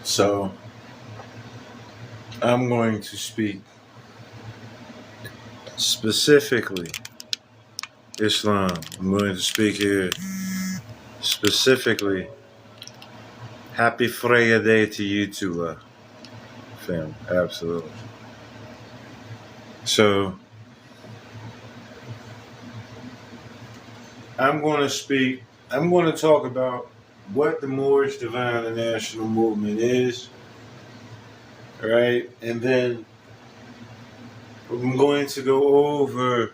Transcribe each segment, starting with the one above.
So I'm going to speak specifically Islam. I'm going to speak here specifically. Happy Freya Day to you too, fam. Absolutely. So I'm going to speak. I'm going to talk about what the Moorish Divine and National Movement is, right? And then I'm going to go over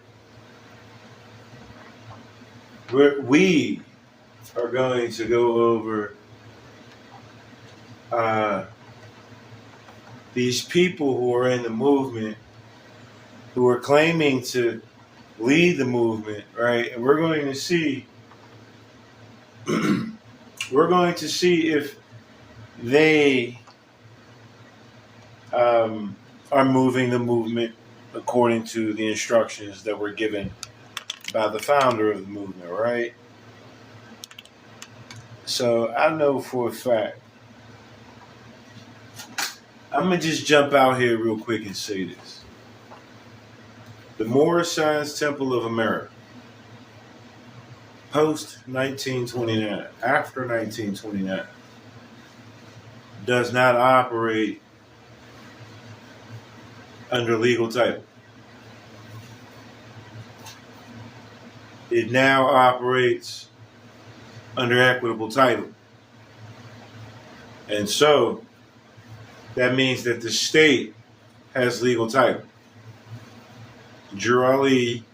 we are going to go over uh, these people who are in the movement, who are claiming to lead the movement, right? And we're going to see, if they are moving the movement according to the instructions that were given by the founder of the movement, right? So I know for a fact. I'm gonna just jump out here real quick and say this: the Moorish Science Temple of America, post 1929, after 1929, does not operate under legal title. It now operates under equitable title. And so that means that the state has legal title. Drew Ali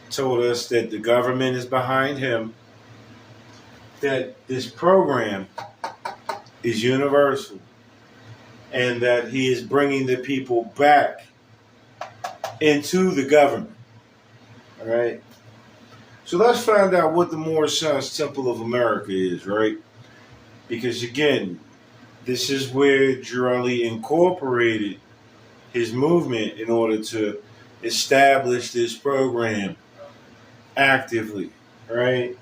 told us that the government is behind him, that this program is universal, and that he is bringing the people back into the government. All right? So let's find out what the Moorish Science Temple of America is, right? Because again, this is where Drew incorporated his movement in order to establish this program actively, right?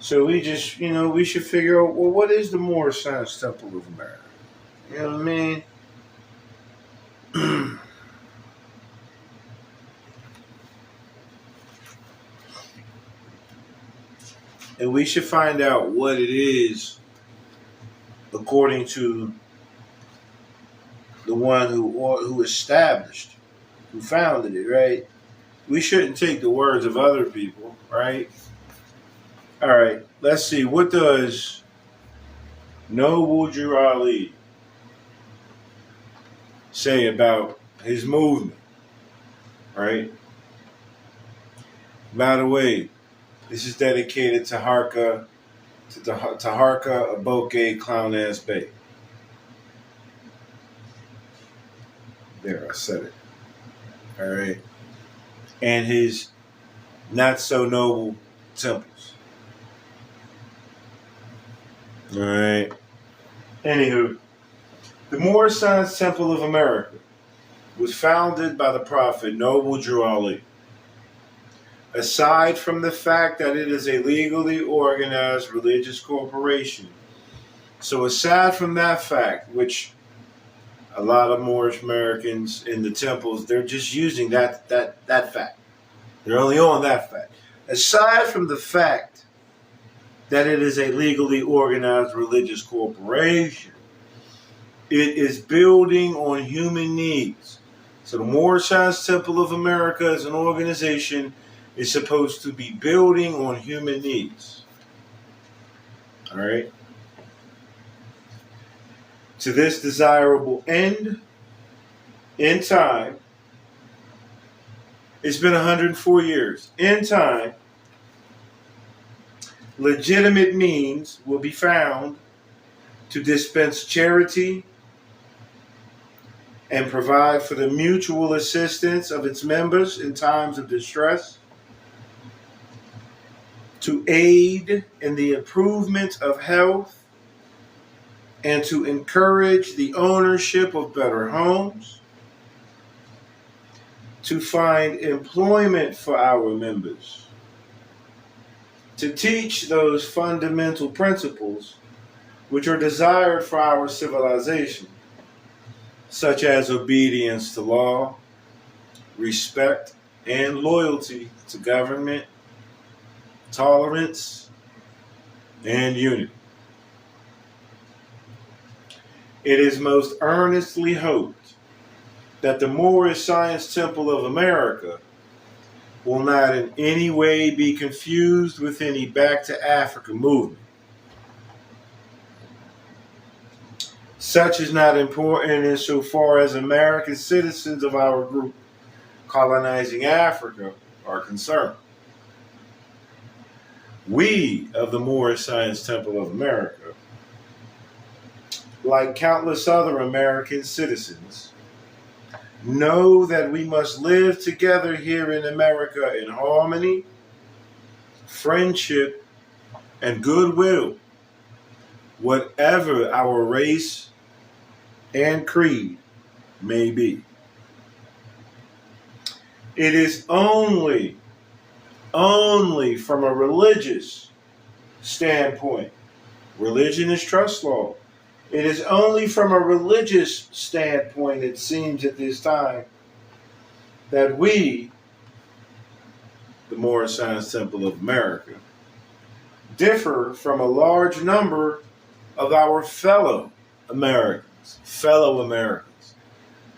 So we just, we should figure out, well, what is the Moorish Science Temple of America? You know what I mean? And we should find out what it is according to the one who established, who founded it, right? We shouldn't take the words of other people, right? All right, let's see. What does Noble Drew Ali say about his movement, right? By the way, this is dedicated to Taharka, a bokeh clown ass bay. There, I said it. All right. And his not so noble temples. All right. Anywho, the Moorish Science Temple of America was founded by the Prophet Noble Drew Ali. Aside from the fact that it is a legally organized religious corporation, so aside from that fact, which a lot of Moorish Americans in the temples, they're just using that fact. They're only on that fact. Aside from the fact that it is a legally organized religious corporation, it is building on human needs. So the Moorish Science Temple of America as an organization is supposed to be building on human needs. All right? To this desirable end, in time, it's been 104 years. In time, legitimate means will be found to dispense charity and provide for the mutual assistance of its members in times of distress, to aid in the improvement of health, and to encourage the ownership of better homes, to find employment for our members, to teach those fundamental principles which are desired for our civilization, such as obedience to law, respect and loyalty to government, tolerance, and unity. It is most earnestly hoped that the Moorish Science Temple of America will not in any way be confused with any Back to Africa movement. Such is not important insofar as American citizens of our group colonizing Africa are concerned. We of the Moorish Science Temple of America, like countless other American citizens, know that we must live together here in America in harmony, friendship, and goodwill, whatever our race and creed may be. It is only from a religious standpoint. Religion is trust law. It is only from a religious standpoint, it seems at this time, that we, the Moorish Science Temple of America, differ from a large number of our fellow Americans.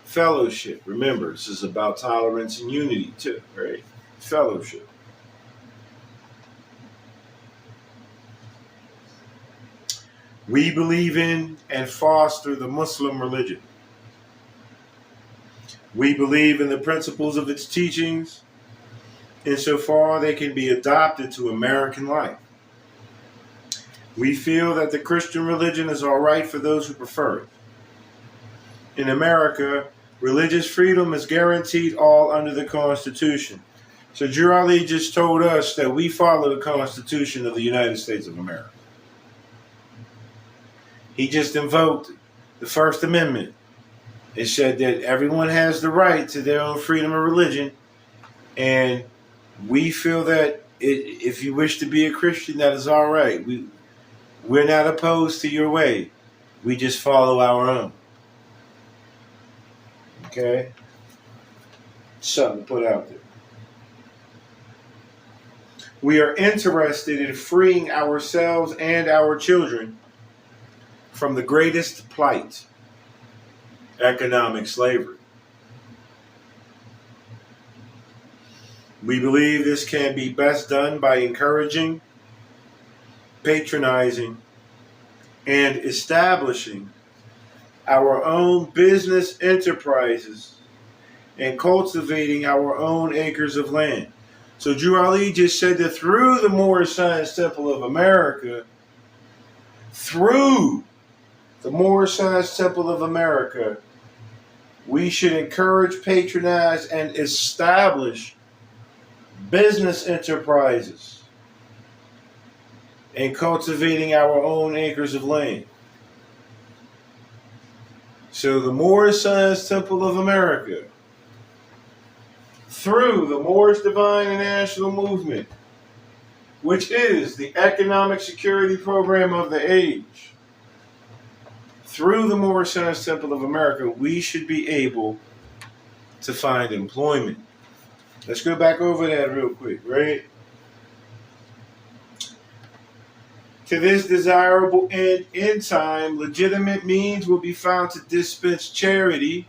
Fellowship. Remember, this is about tolerance and unity too, right? Fellowship. We believe in and foster the Muslim religion. We believe in the principles of its teachings insofar they can be adopted to American life. We feel that the Christian religion is all right for those who prefer it. In America, religious freedom is guaranteed all under the Constitution. So Drew Ali just told us that we follow the Constitution of the United States of America. He just invoked the First Amendment. It said that everyone has the right to their own freedom of religion, and we feel that if you wish to be a Christian, that is all right. We're not opposed to your way. We just follow our own. Okay? Something to put out there. We are interested in freeing ourselves and our children from the greatest plight, economic slavery. We believe this can be best done by encouraging, patronizing, and establishing our own business enterprises and cultivating our own acres of land. So Drew Ali just said that through the Moorish Science Temple of America, we should encourage, patronize, and establish business enterprises and cultivating our own acres of land. So the Moorish Science Temple of America, through the Moorish Divine and National Movement, which is the economic security program of the age, through the Moorish Science Temple of America, we should be able to find employment. Let's go back over that real quick, right? To this desirable end in time, legitimate means will be found to dispense charity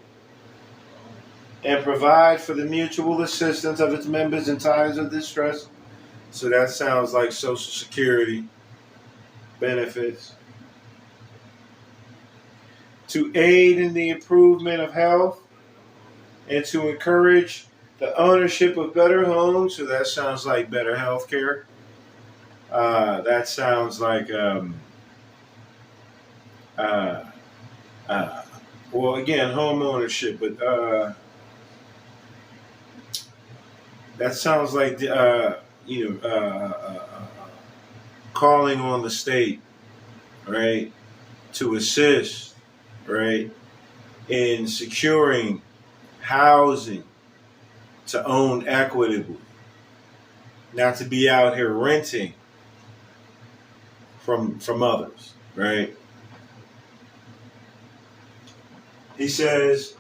and provide for the mutual assistance of its members in times of distress. So that sounds like Social Security benefits. To aid in the improvement of health and to encourage the ownership of better homes. So that sounds like better health care. That sounds like, well, again, home ownership, but that sounds like, calling on the state, right, to assist, right, in securing housing, to own equitably, not to be out here renting from others, right? He says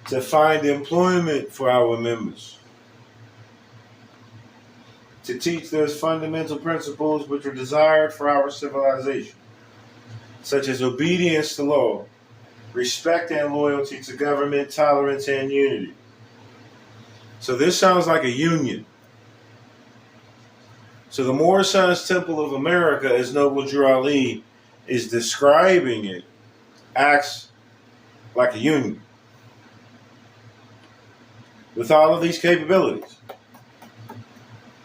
to find employment for our members, to teach those fundamental principles which are desired for our civilization, such as obedience to law, respect and loyalty to government, tolerance and unity. So this sounds like a union. So the Moorish Temple of America, as Noble Drew Ali is describing it, acts like a union with all of these capabilities.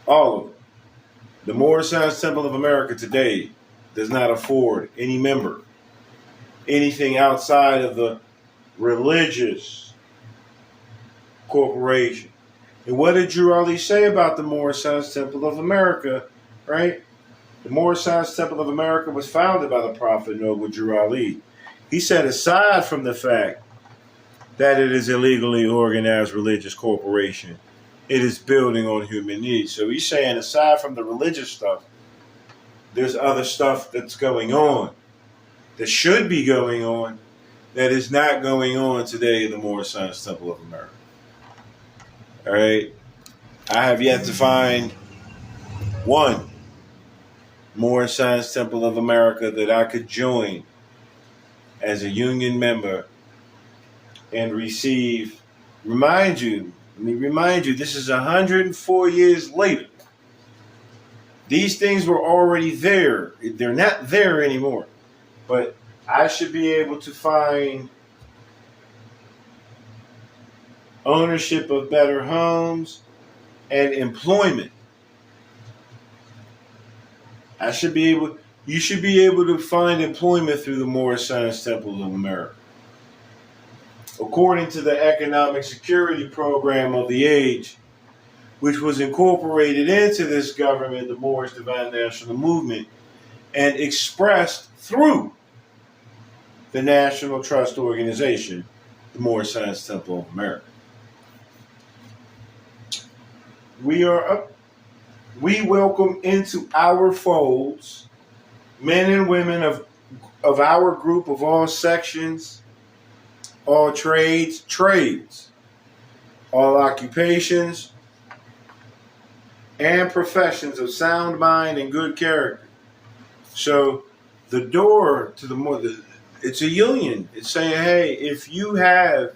All of them. The Moorish Temple of America today does not afford any member anything outside of the religious corporation. And what did Drew Ali say about the Moorish Temple of America, right? The Moorish Temple of America was founded by the Prophet Noble Drew Ali. He said, aside from the fact that it is a legally organized religious corporation, it is building on human needs. So he's saying, aside from the religious stuff, there's other stuff that's going on, that should be going on, that is not going on today in the Moorish Temple of America. All right? I have yet to find one Moorish Temple of America that I could join as a union member and receive. Let me remind you, this is 104 years later. These things were already there. They're not there anymore. But I should be able to find ownership of better homes and employment. You should be able to find employment through the Moorish Temple of America. According to the Economic Security Program of the age, which was incorporated into this government, the Moorish Divine National Movement, and expressed through the National Trust Organization, the Moorish Temple of America. We welcome into our folds men and women of our group of all sections, all trades, all occupations, and professions of sound mind and good character. So the door to it's a union. It's saying, hey, if you have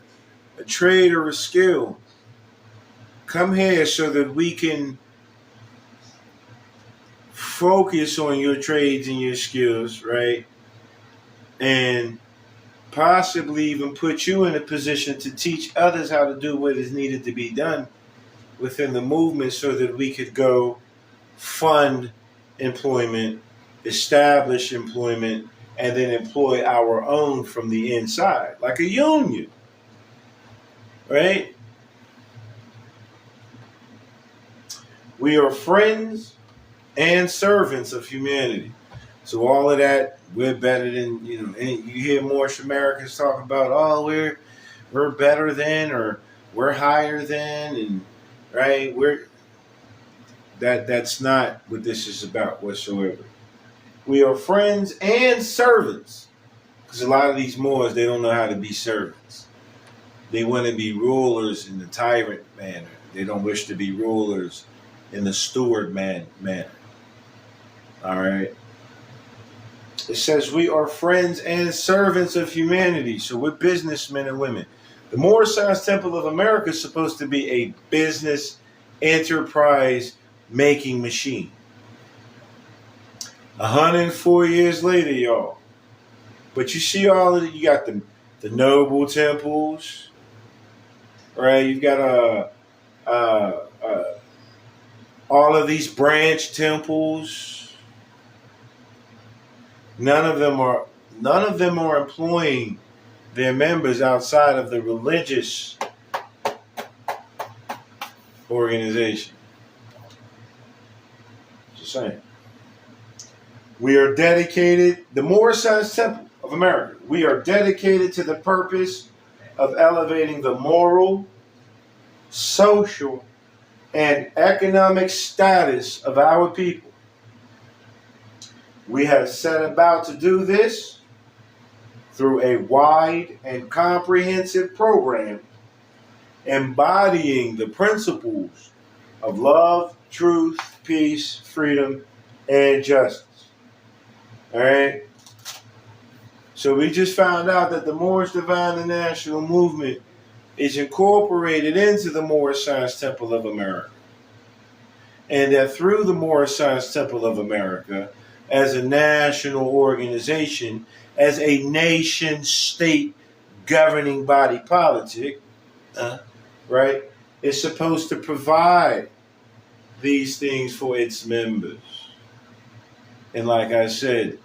a trade or a skill, come here so that we can focus on your trades and your skills, right? And possibly even put you in a position to teach others how to do what is needed to be done within the movement so that we could go fund employment, establish employment, and then employ our own from the inside, like a union, right? We are friends and servants of humanity. So all of that, we're better than, and you hear Moorish Americans talk about, oh, we're better than, or we're higher than, and right, that's not what this is about whatsoever. We are friends and servants. Because a lot of these Moors, they don't know how to be servants. They want to be rulers in the tyrant manner. They don't wish to be rulers in the steward manner. All right. It says we are friends and servants of humanity. So we're businessmen and women. The Moorish Temple of America is supposed to be a business enterprise making machine. 104 years later, y'all. But you see all of it. You got the noble temples, right? You've got all of these branch temples. None of them are employing their members outside of the religious organization. Just saying. We are dedicated, the Moorish Temple of America, we are dedicated to the purpose of elevating the moral, social, and economic status of our people We have set about to do this through a wide and comprehensive program embodying the principles of love, truth, peace, freedom, and justice. All right? So we just found out that the Moorish Divine and National Movement is incorporated into the Moorish Science Temple of America. And that through the Moorish Science Temple of America, as a national organization, as a nation-state governing body politic, right, is supposed to provide these things for its members. And like I said,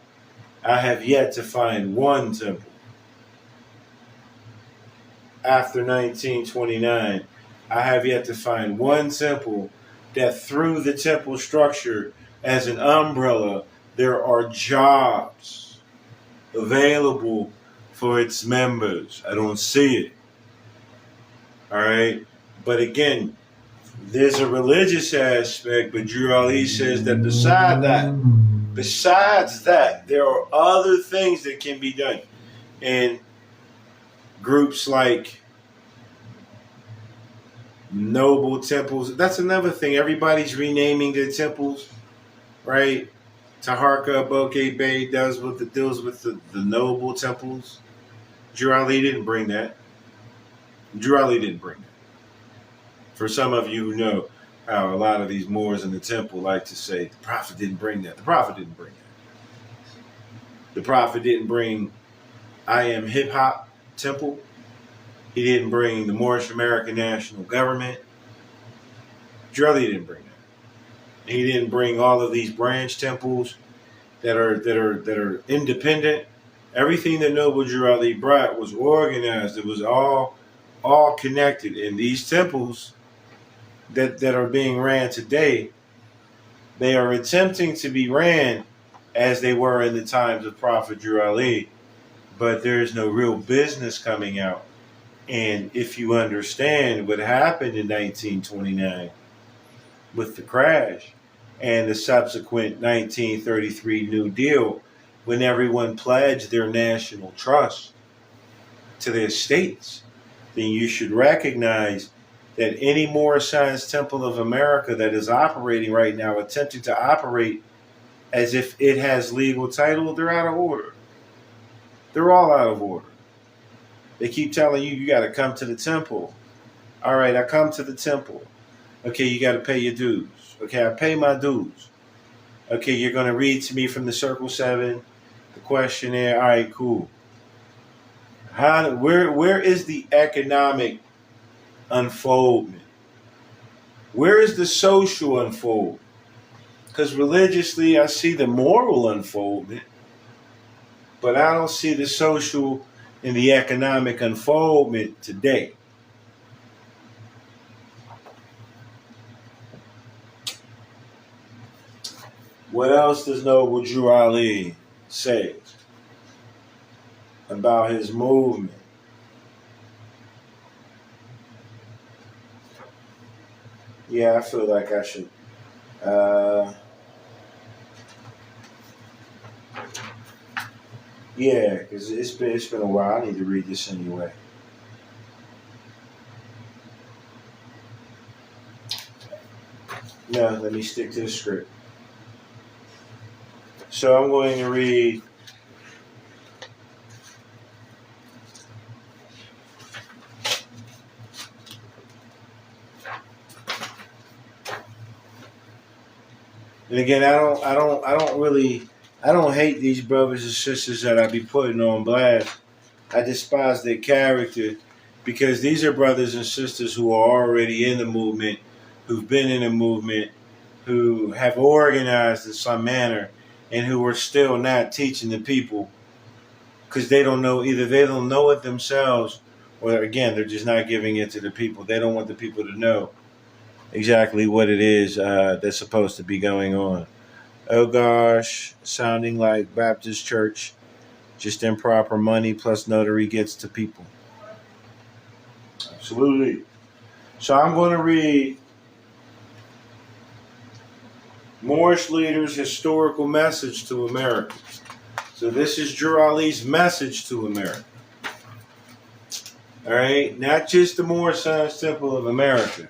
I have yet to find one temple after 1929. I have yet to find one temple that through the temple structure as an umbrella, there are jobs available for its members. I don't see it. All right. But again, there's a religious aspect, but Drew Ali says that besides that, there are other things that can be done. And groups like noble temples, that's another thing. Everybody's renaming their temples, right? Taharka, Bokeh Bay deals with the noble temples. Drew Ali didn't bring that. Drew Ali didn't bring that. For some of you who know how a lot of these Moors in the temple like to say, the Prophet didn't bring that. The Prophet didn't bring that. The Prophet didn't bring I Am Hip Hop Temple. He didn't bring the Moorish American National Government. Drew Ali didn't bring that. He didn't bring all of these branch temples that are independent. Everything that Noble Drew Ali brought was organized. It was all connected. And these temples that are being ran today, they are attempting to be ran as they were in the times of Prophet Drew Ali, but there is no real business coming out. And if you understand what happened in 1929 with the crash and the subsequent 1933 New Deal, when everyone pledged their national trust to their states, then you should recognize that any Moorish Science Temple of America that is operating right now, attempting to operate as if it has legal title, they're out of order. They're all out of order. They keep telling you got to come to the temple. All right, I come to the temple. Okay, you got to pay your dues. Okay, I pay my dues. Okay, you're going to read to me from the Circle 7, the questionnaire. All right, cool. Where is the economic unfoldment? Where is the social unfoldment? Because religiously, I see the moral unfoldment, but I don't see the social and the economic unfoldment today. What else does Noble Drew Ali say about his movement? Yeah, I feel like I should. Yeah, because it's been a while. I need to read this anyway. No, let me stick to the script. So I'm going to read and again, I don't hate these brothers and sisters that I be putting on blast. I despise their character because these are brothers and sisters who are already in the movement, who've been in the movement, who have organized in some manner, and who are still not teaching the people because they don't know, either they don't know it themselves, or again, they're just not giving it to the people. They don't want the people to know exactly what it is that's supposed to be going on. Oh gosh, sounding like Baptist church, just improper money plus notary gets to people. Absolutely. So I'm going to read Moorish leaders' historical message to America. So this is Drew Ali's message to America. All right, not just the Moorish Science Temple of America.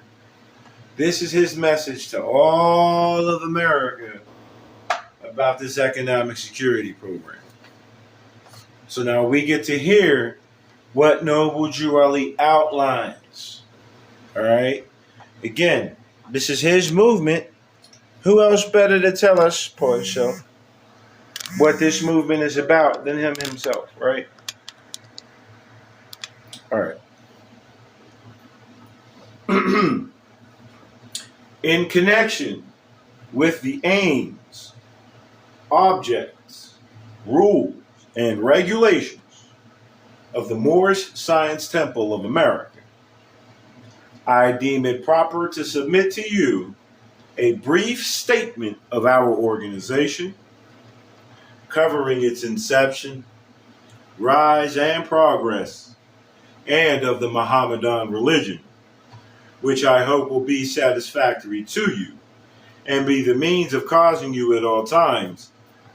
This is his message to all of America about this economic security program. So now we get to hear what Noble Drew Ali outlines. All right. Again, this is his movement. Who else better to tell us, poor show, what this movement is about than him himself, right? All right. In connection with the aims, objects, rules, and regulations of the Moorish Science Temple of America, I deem it proper to submit to you a brief statement of our organization covering its inception, rise, and progress, and of the Mohammedan religion, which I hope will be satisfactory to you and be the means of causing you at all times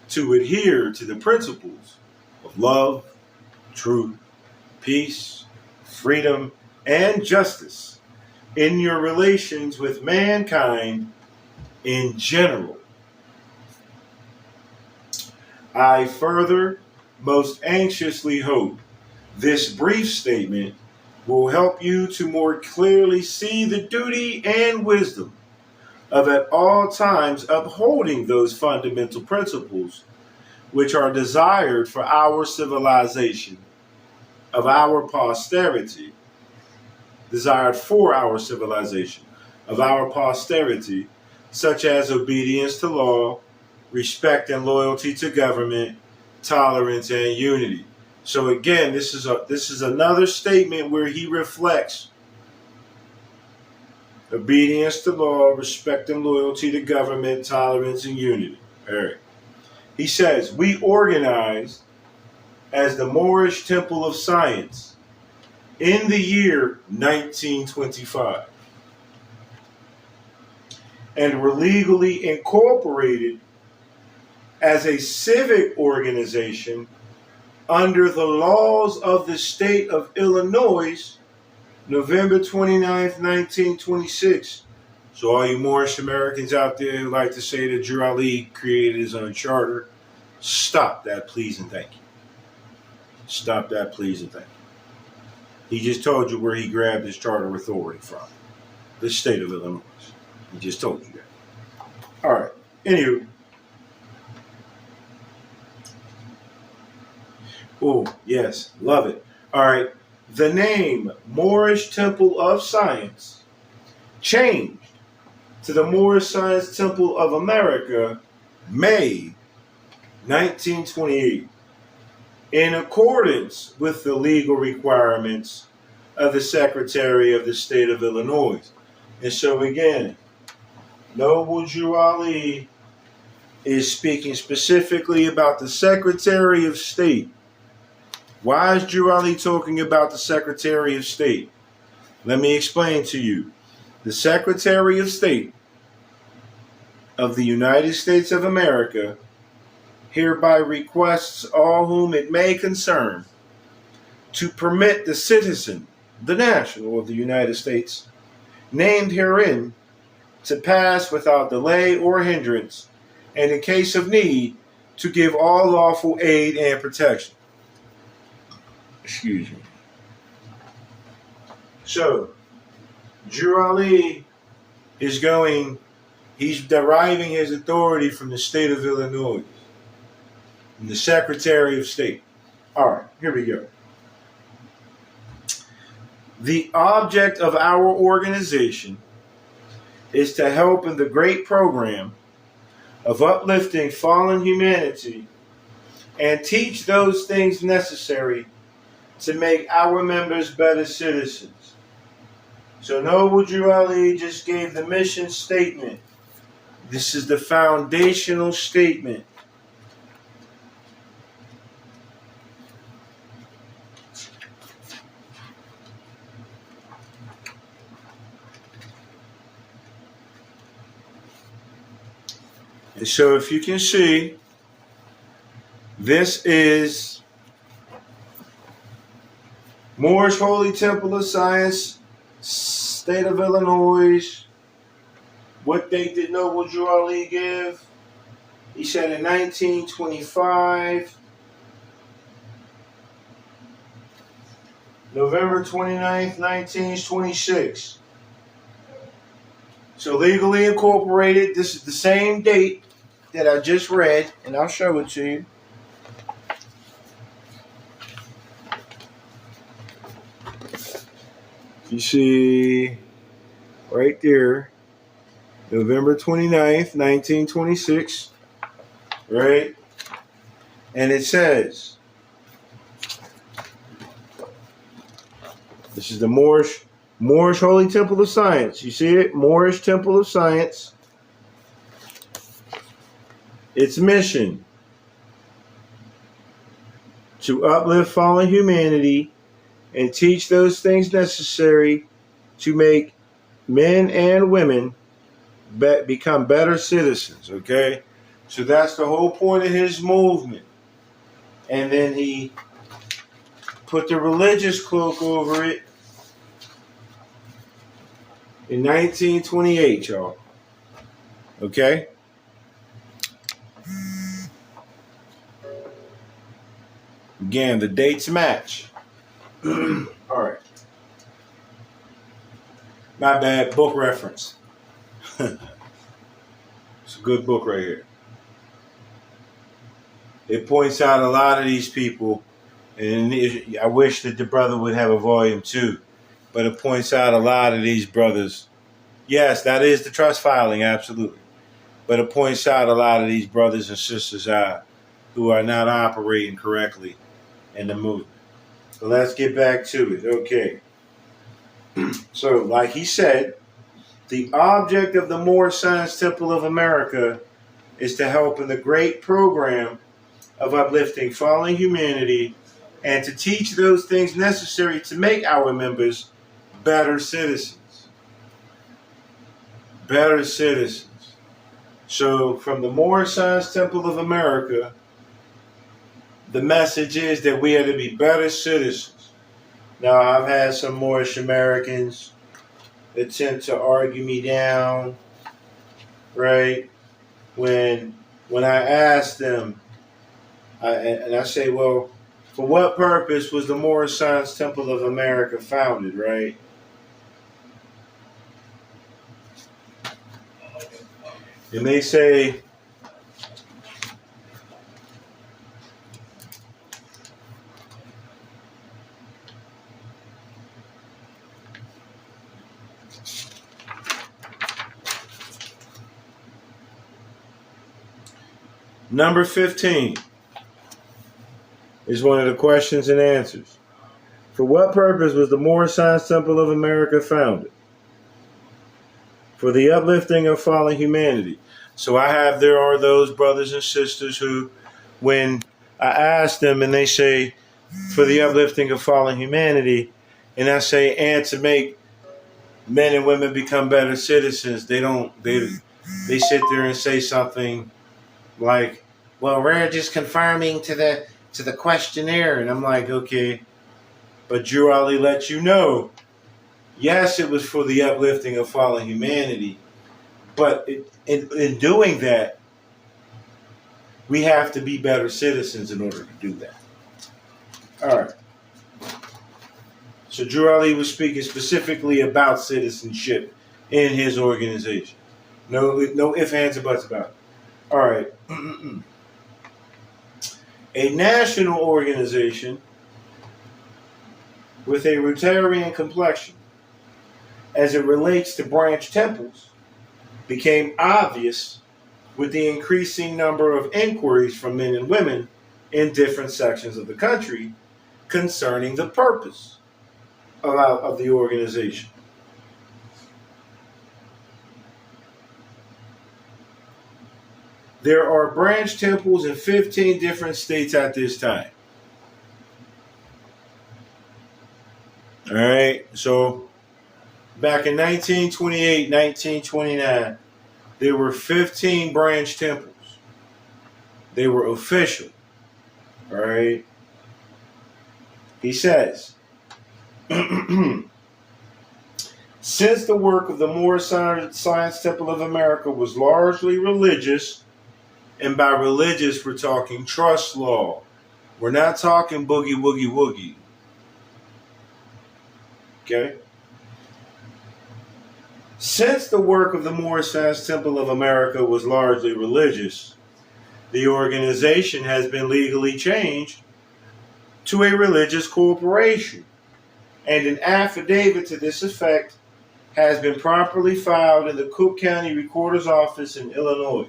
to adhere to the principles of love, truth, peace, freedom, and justice in your relations with mankind in general. I further most anxiously hope this brief statement will help you to more clearly see the duty and wisdom of at all times upholding those fundamental principles which are desired for our civilization, of our posterity, desired for our civilization, of our posterity, such as obedience to law, respect and loyalty to government, tolerance, and unity. So again, this is another statement where he reflects obedience to law, respect and loyalty to government, tolerance, and unity. All right. He says, we organized as the Moorish Temple of Science in the year 1925 and were legally incorporated as a civic organization under the laws of the state of Illinois, November 29th, 1926. So all you Moorish Americans out there who like to say that Drew Ali created his own charter, stop that, please and thank you. Stop that, please and thank you. He just told you where he grabbed his charter authority from. The state of Illinois. He just told you that. All right. Anywho. Oh, yes. Love it. All right. The name Moorish Temple of Science changed to the Moorish Science Temple of America, May 1928, in accordance with the legal requirements of the Secretary of the State of Illinois. And so again, Noble Drew Ali is speaking specifically about the Secretary of State. Why is Drew Ali talking about the Secretary of State? Let me explain to you. The Secretary of State of the United States of America hereby requests all whom it may concern to permit the citizen, the national of the United States, named herein, to pass without delay or hindrance, and in case of need, to give all lawful aid and protection. Excuse me. So, Drew Ali he's deriving his authority from the state of Illinois, from the Secretary of State. All right, here we go. The object of our organization is to help in the great program of uplifting fallen humanity and teach those things necessary to make our members better citizens. So Noble Drew Ali just gave the mission statement. This is the foundational statement. So if you can see, this is Moorish Holy Temple of Science, State of Illinois. What date did Noble Drew Ali give? He said in 1925, November 29th, 1926. So legally incorporated. This is the same date that I just read, and I'll show it to you. You see right there, November 29th, 1926, right? And it says, this is the Moorish Holy Temple of Science. You see it? Moorish Temple of Science. Its mission: to uplift fallen humanity and teach those things necessary to make men and women become better citizens. Okay? So that's the whole point of his movement. And then he put the religious cloak over it in 1928, y'all. Okay? Again, the dates match. All right. My bad. Book reference. It's a good book right here. It points out a lot of these people, and I wish that the brother would have a volume 2, but it points out a lot of these brothers. Yes, that is the trust filing, absolutely. But it points out a lot of these brothers and sisters who are not operating correctly in the movement. So let's get back to it. Okay. So, like he said, the object of the Moorish Science Temple of America is to help in the great program of uplifting fallen humanity and to teach those things necessary to make our members better citizens. Better citizens. So, from the Moorish Science Temple of America, the message is that we are to be better citizens. Now, I've had some Moorish Americans attempt to argue me down, right? When I ask them, I say, well, for what purpose was the Moorish Science Temple of America founded, right? And they say, number 15 is one of the questions and answers. For what purpose was the Moorish Science Temple of America founded? For the uplifting of fallen humanity. So there are those brothers and sisters who, when I ask them and they say, for the uplifting of fallen humanity, and I say, and to make men and women become better citizens, they sit there and say something like, well, we're just confirming to the questionnaire. And I'm like, okay, but Drew Ali let you know, yes, it was for the uplifting of fallen humanity, but in doing that, we have to be better citizens in order to do that. All right. So Drew Ali was speaking specifically about citizenship in his organization. No ifs, ands, or buts about it. All right. A national organization with a Rotarian complexion, as it relates to branch temples, became obvious with the increasing number of inquiries from men and women in different sections of the country concerning the purpose of the organization. There are branch temples in 15 different states at this time. All right, so back in 1928, 1929, there were 15 branch temples. They were official. All right. He says, since the work of the Moorish Science Temple of America was largely religious, and by religious we're talking trust law. We're not talking boogie woogie woogie. Okay? Since the work of the Moorish Science Temple of America was largely religious, the organization has been legally changed to a religious corporation, and an affidavit to this effect has been properly filed in the Cook County Recorder's Office in Illinois.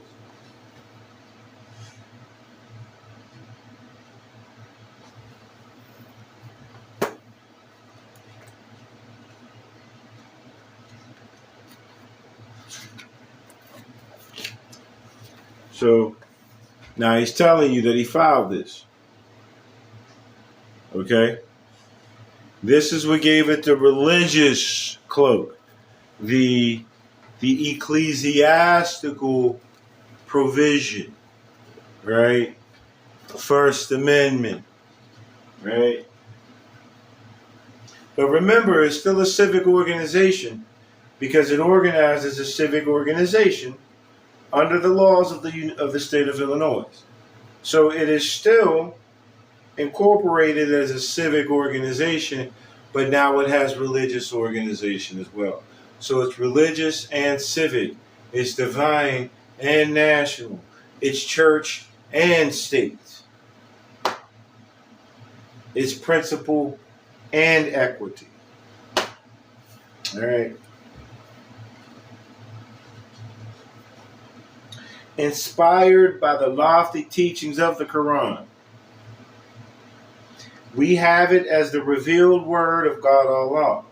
So now he's telling you that he filed this. Okay? This is what gave it the religious cloak, the ecclesiastical provision, right? First Amendment, right? But remember, it's still a civic organization because it organizes a civic organization under the laws of the state of Illinois. So it is still incorporated as a civic organization, but now it has religious organization as well. So it's religious and civic. It's divine and national. It's church and state. It's principle and equity. All right. Inspired by the lofty teachings of the Quran, we have it as the revealed word of God Allah.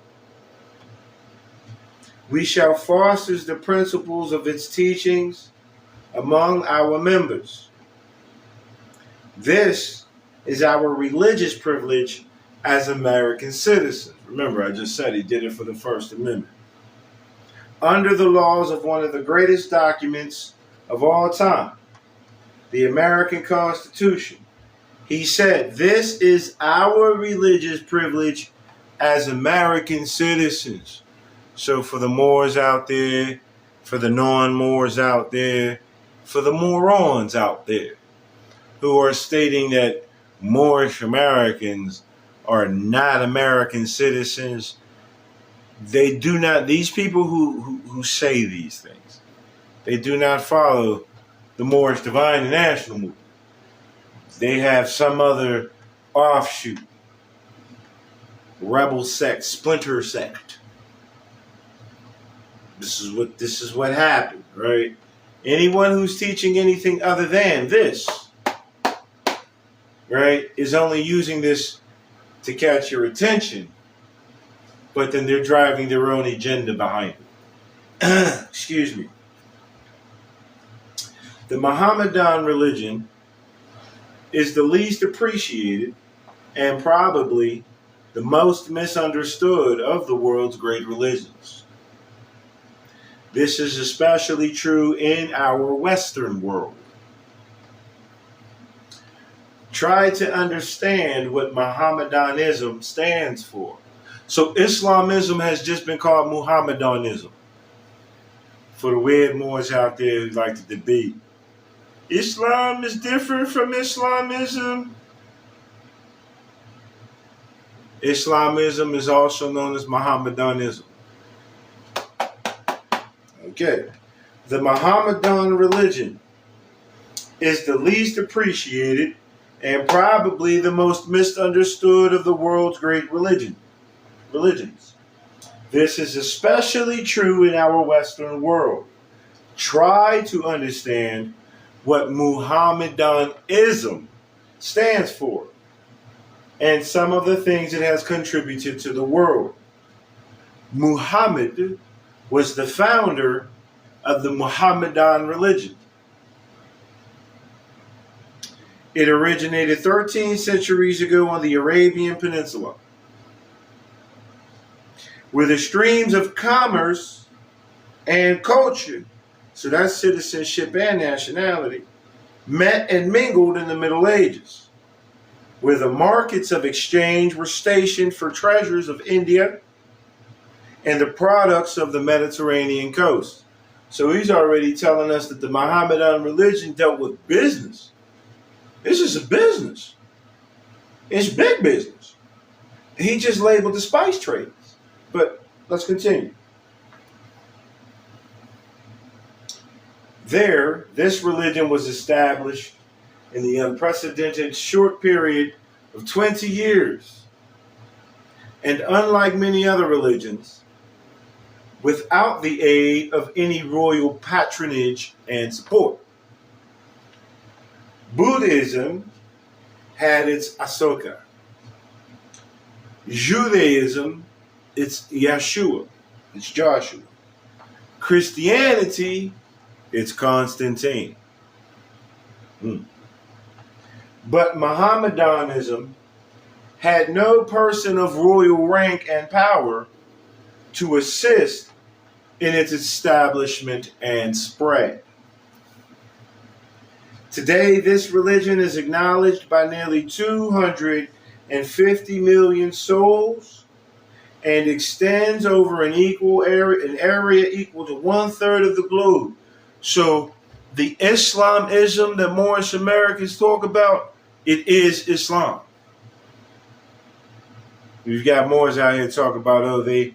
We shall foster the principles of its teachings among our members. This is our religious privilege as American citizens. Remember, I just said he did it for the First Amendment. Under the laws of one of the greatest documents of all time, the American Constitution, he said, this is our religious privilege as American citizens. So for the Moors out there, for the non-Moors out there, for the morons out there who are stating that Moorish Americans are not American citizens, they do not, these people who say these things, they do not follow the Moorish Divine and National Movement. They have some other offshoot, rebel sect, splinter sect. This is what happened, right? Anyone who's teaching anything other than this, right, is only using this to catch your attention, but then they're driving their own agenda behind it. Excuse me. The Mohammedan religion is the least appreciated and probably the most misunderstood of the world's great religions. This is especially true in our Western world. Try to understand what Mohammedanism stands for. So Islamism has just been called Muhammadanism. For the weird Moors out there who like to debate, Islam is different from Islamism. Islamism is also known as Mohammedanism. Okay. The Mohammedan religion is the least appreciated and probably the most misunderstood of the world's great religions. This is especially true in our Western world. Try to understand what Muhammadanism stands for and some of the things it has contributed to the world. Muhammad was the founder of the Mohammedan religion. It originated 13 centuries ago on the Arabian Peninsula, where the streams of commerce and culture so that's citizenship and nationality, met and mingled in the Middle Ages, where the markets of exchange were stationed for treasures of India and the products of the Mediterranean coast. So he's already telling us that the Mohammedan religion dealt with business. This is a business. It's big business. He just labeled the spice traders. But let's continue. There, this religion was established in the unprecedented short period of 20 years. And unlike many other religions, without the aid of any royal patronage and support. Buddhism had its Ashoka. Judaism, it's Yeshua, it's Joshua. Christianity, it's Constantine. But Mohammedanism had no person of royal rank and power to assist in its establishment and spread. Today, this religion is acknowledged by nearly 250 million souls and extends over an area equal to 1/3 of the globe. So the Islamism that Moorish Americans talk about, it is Islam. You've got Moors out here talking about, oh, they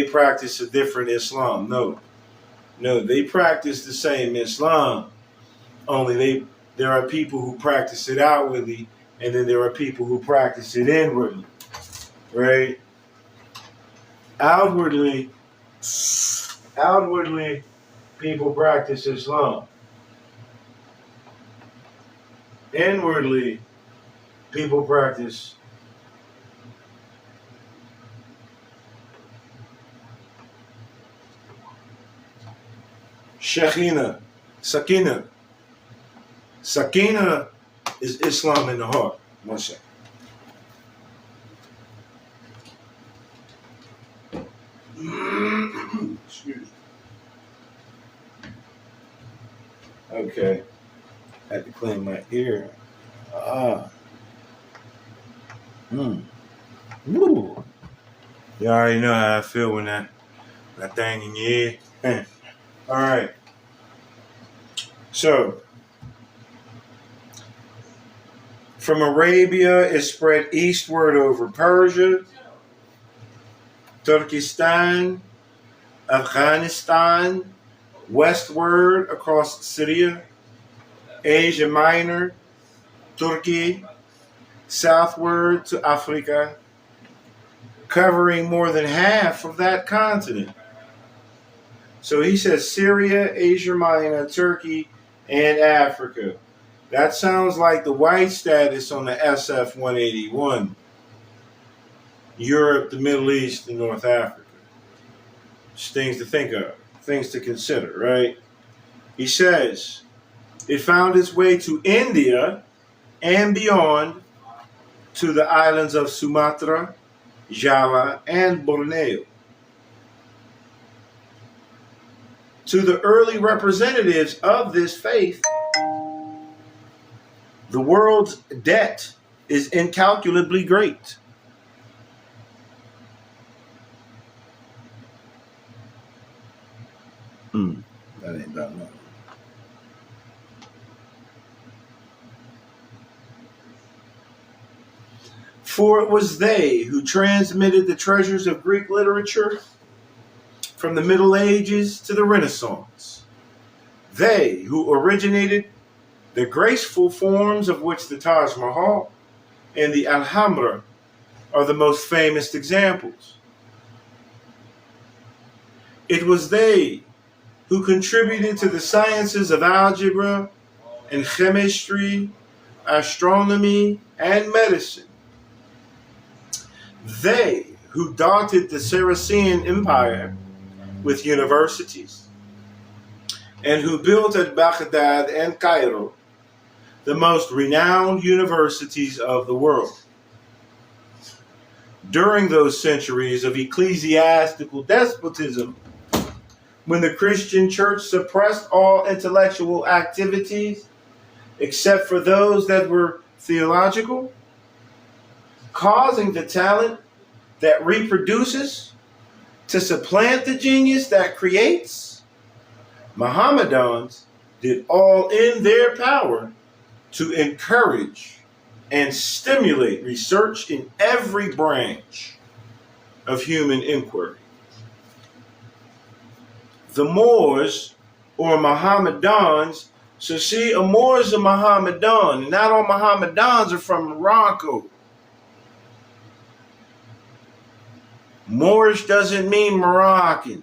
practice a different Islam. No, they practice the same Islam. Only there are people who practice it outwardly, and then there are people who practice it inwardly, right? Outwardly, people practice Islam. Inwardly, people practice Shekhinah, Sakina. Sakina is Islam in the heart. One second. Excuse me. Okay. I had to clean my ear. Ooh. You already know how I feel when that thing in your ear. All right. So, from Arabia, it spread eastward over Persia, Turkestan, Afghanistan, westward across Syria, Asia Minor, Turkey, southward to Africa, covering more than half of that continent. So he says Syria, Asia Minor, Turkey, and Africa. That sounds like the white status on the SF-181. Europe, the Middle East, and North Africa. Just things to think of, things to consider, right? He says it found its way to India and beyond to the islands of Sumatra, Java, and Borneo. To the early representatives of this faith, the world's debt is incalculably great. That ain't about nothing. For it was they who transmitted the treasures of Greek literature from the Middle Ages to the Renaissance. They who originated the graceful forms of which the Taj Mahal and the Alhambra are the most famous examples. It was they who contributed to the sciences of algebra and chemistry, astronomy, and medicine. They who dotted the Saracen Empire with universities, and who built at Baghdad and Cairo the most renowned universities of the world. During those centuries of ecclesiastical despotism, when the Christian church suppressed all intellectual activities except for those that were theological, causing the talent that reproduces to supplant the genius that creates, Mohammedans did all in their power to encourage and stimulate research in every branch of human inquiry. The Moors, or Mohammedans, so see, a Moor is a Mohammedan, and not all Mohammedans are from Morocco. Moorish doesn't mean Moroccan.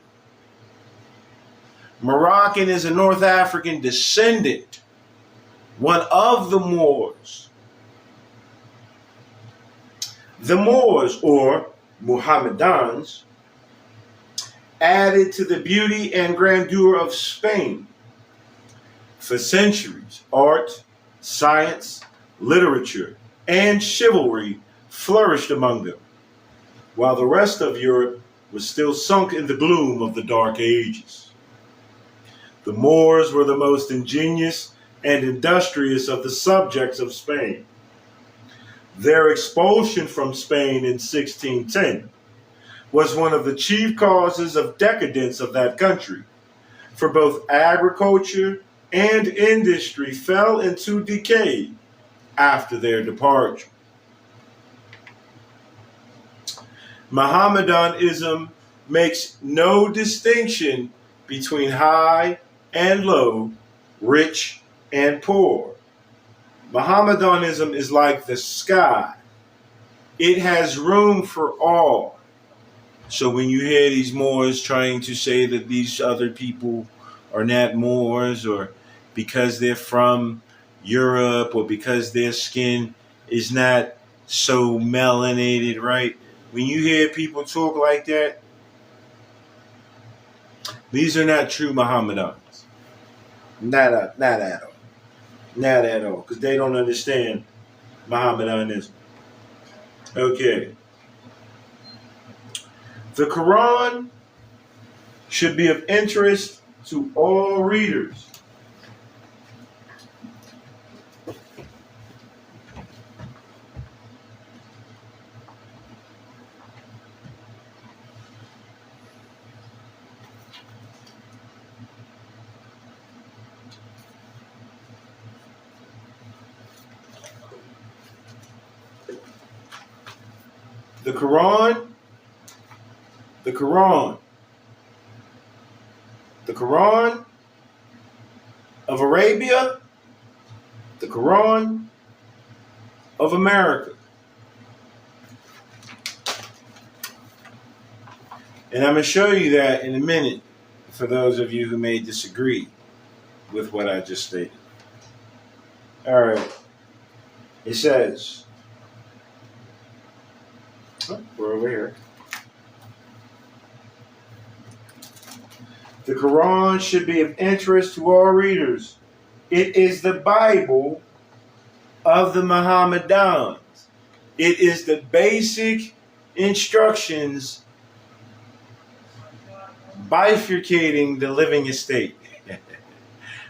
Moroccan is a North African descendant, one of the Moors. The Moors, or Mohammedans, added to the beauty and grandeur of Spain. For centuries, art, science, literature, and chivalry flourished among them, while the rest of Europe was still sunk in the gloom of the Dark Ages. The Moors were the most ingenious and industrious of the subjects of Spain. Their expulsion from Spain in 1610 was one of the chief causes of decadence of that country, for both agriculture and industry fell into decay after their departure. Mohammedanism makes no distinction between high and low, rich and poor. Mohammedanism is like the sky. It has room for all. So when you hear these Moors trying to say that these other people are not Moors, or because they're from Europe, or because their skin is not so melanated, right? When you hear people talk like that, these are not true Mohammedans. Not at all. Not at all. Because they don't understand Mohammedanism. Okay. The Quran should be of interest to all readers. The Quran of Arabia, the Quran of America. And I'm going to show you that in a minute for those of you who may disagree with what I just stated. All right. It says, we're over here. The Quran should be of interest to all readers. It is the Bible of the Mohammedans. It is the basic instructions bifurcating the living estate.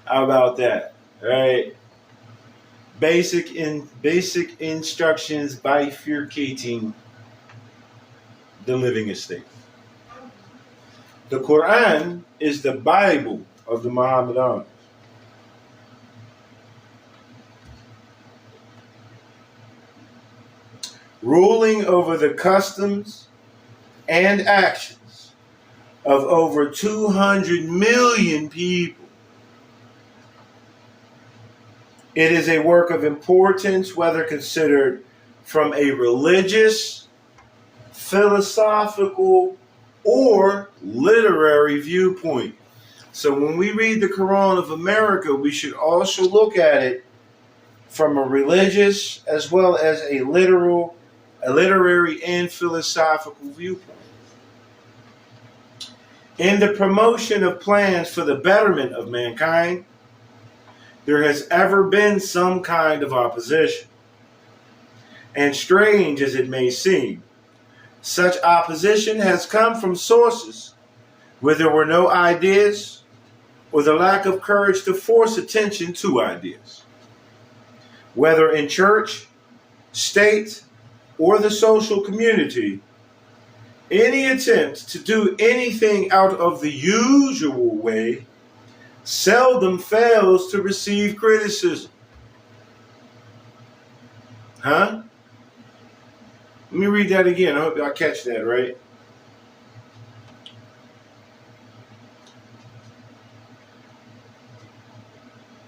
How about that? All right. Basic instructions bifurcating the living estate. The Quran is the Bible of the Mohammedans. Ruling over the customs and actions of over 200 million people. It is a work of importance, whether considered from a religious, philosophical, or literary viewpoint. So when we read the Quran of America, we should also look at it from a religious as well as a literary and philosophical viewpoint. In the promotion of plans for the betterment of mankind, there has ever been some kind of opposition. And strange as it may seem, such opposition has come from sources where there were no ideas or the lack of courage to force attention to ideas. Whether in church, state, or the social community, any attempt to do anything out of the usual way seldom fails to receive criticism. Huh? Let me read that again. I hope y'all catch that, right?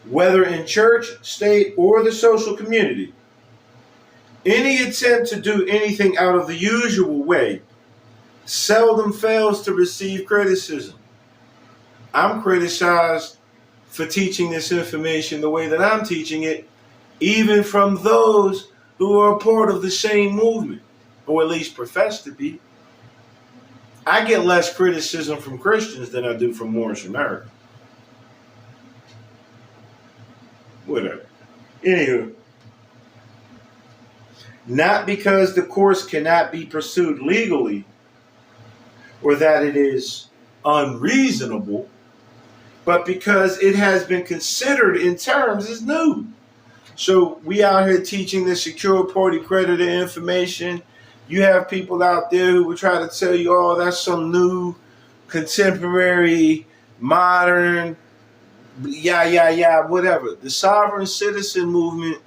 Whether in church, state, or the social community, any attempt to do anything out of the usual way seldom fails to receive criticism. I'm criticized for teaching this information the way that I'm teaching it, even from those who are a part of the same movement, or at least profess to be. I get less criticism from Christians than I do from Moorish America. Whatever. Anywho, not because the course cannot be pursued legally or that it is unreasonable, but because it has been considered in terms as new. So we out here teaching this secure party creditor information. You have people out there who will try to tell you, oh, that's some new, contemporary, modern, whatever. The sovereign citizen movement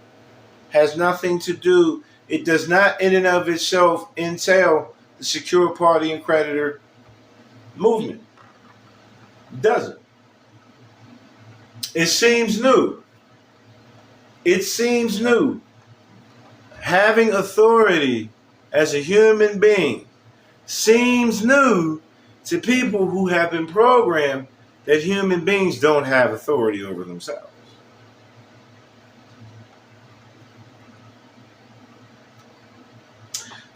has nothing to do. It does not in and of itself entail the secure party and creditor movement. It doesn't. It seems new. It seems new. Having authority as a human being seems new to people who have been programmed that human beings don't have authority over themselves.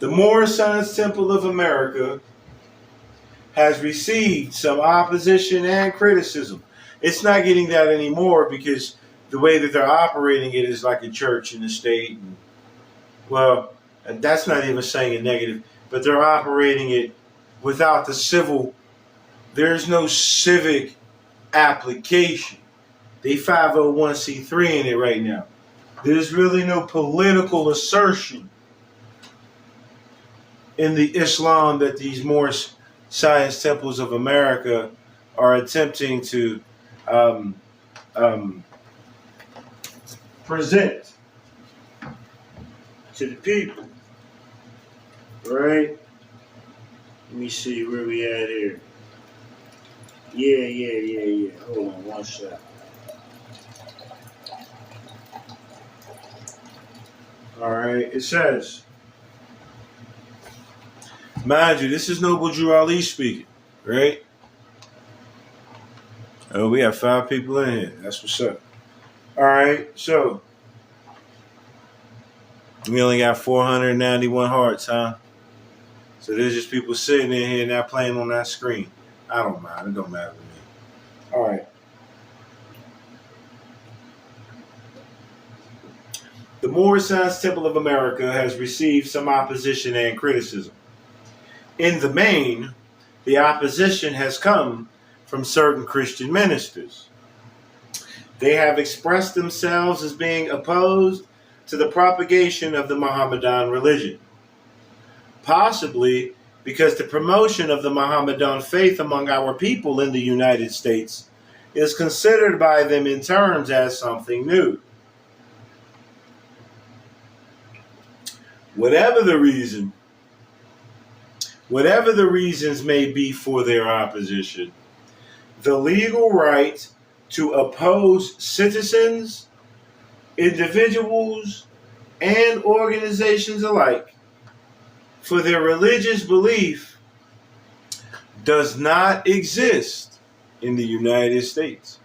The Moorish Science Temple of America has received some opposition and criticism. It's not getting that anymore because the way that they're operating it is like a church in the state. And, well, that's not even saying a negative, but they're operating it without the civil. There's no civic application. They 501c3 in it right now. There's really no political assertion in the Islam that these Moorish Science Temples of America are attempting to present to the people. Right? Let me see where we at here. Yeah. Hold on one second. All right. It says, mind you, this is Noble Drew Ali speaking, right? Oh, we have 5 people in here. That's what's up. All right. So, we only got 491 hearts, huh? So there's just people sitting in here not playing on that screen. I don't mind. It don't matter to me. All right. The Moorish Science Temple of America has received some opposition and criticism. In the main, the opposition has come from certain Christian ministers. They have expressed themselves as being opposed to the propagation of the Mohammedan religion, possibly because the promotion of the Mohammedan faith among our people in the United States is considered by them in terms as something new. Whatever the reasons may be for their opposition, the legal right to oppose citizens, individuals, and organizations alike for their religious belief does not exist in the United States.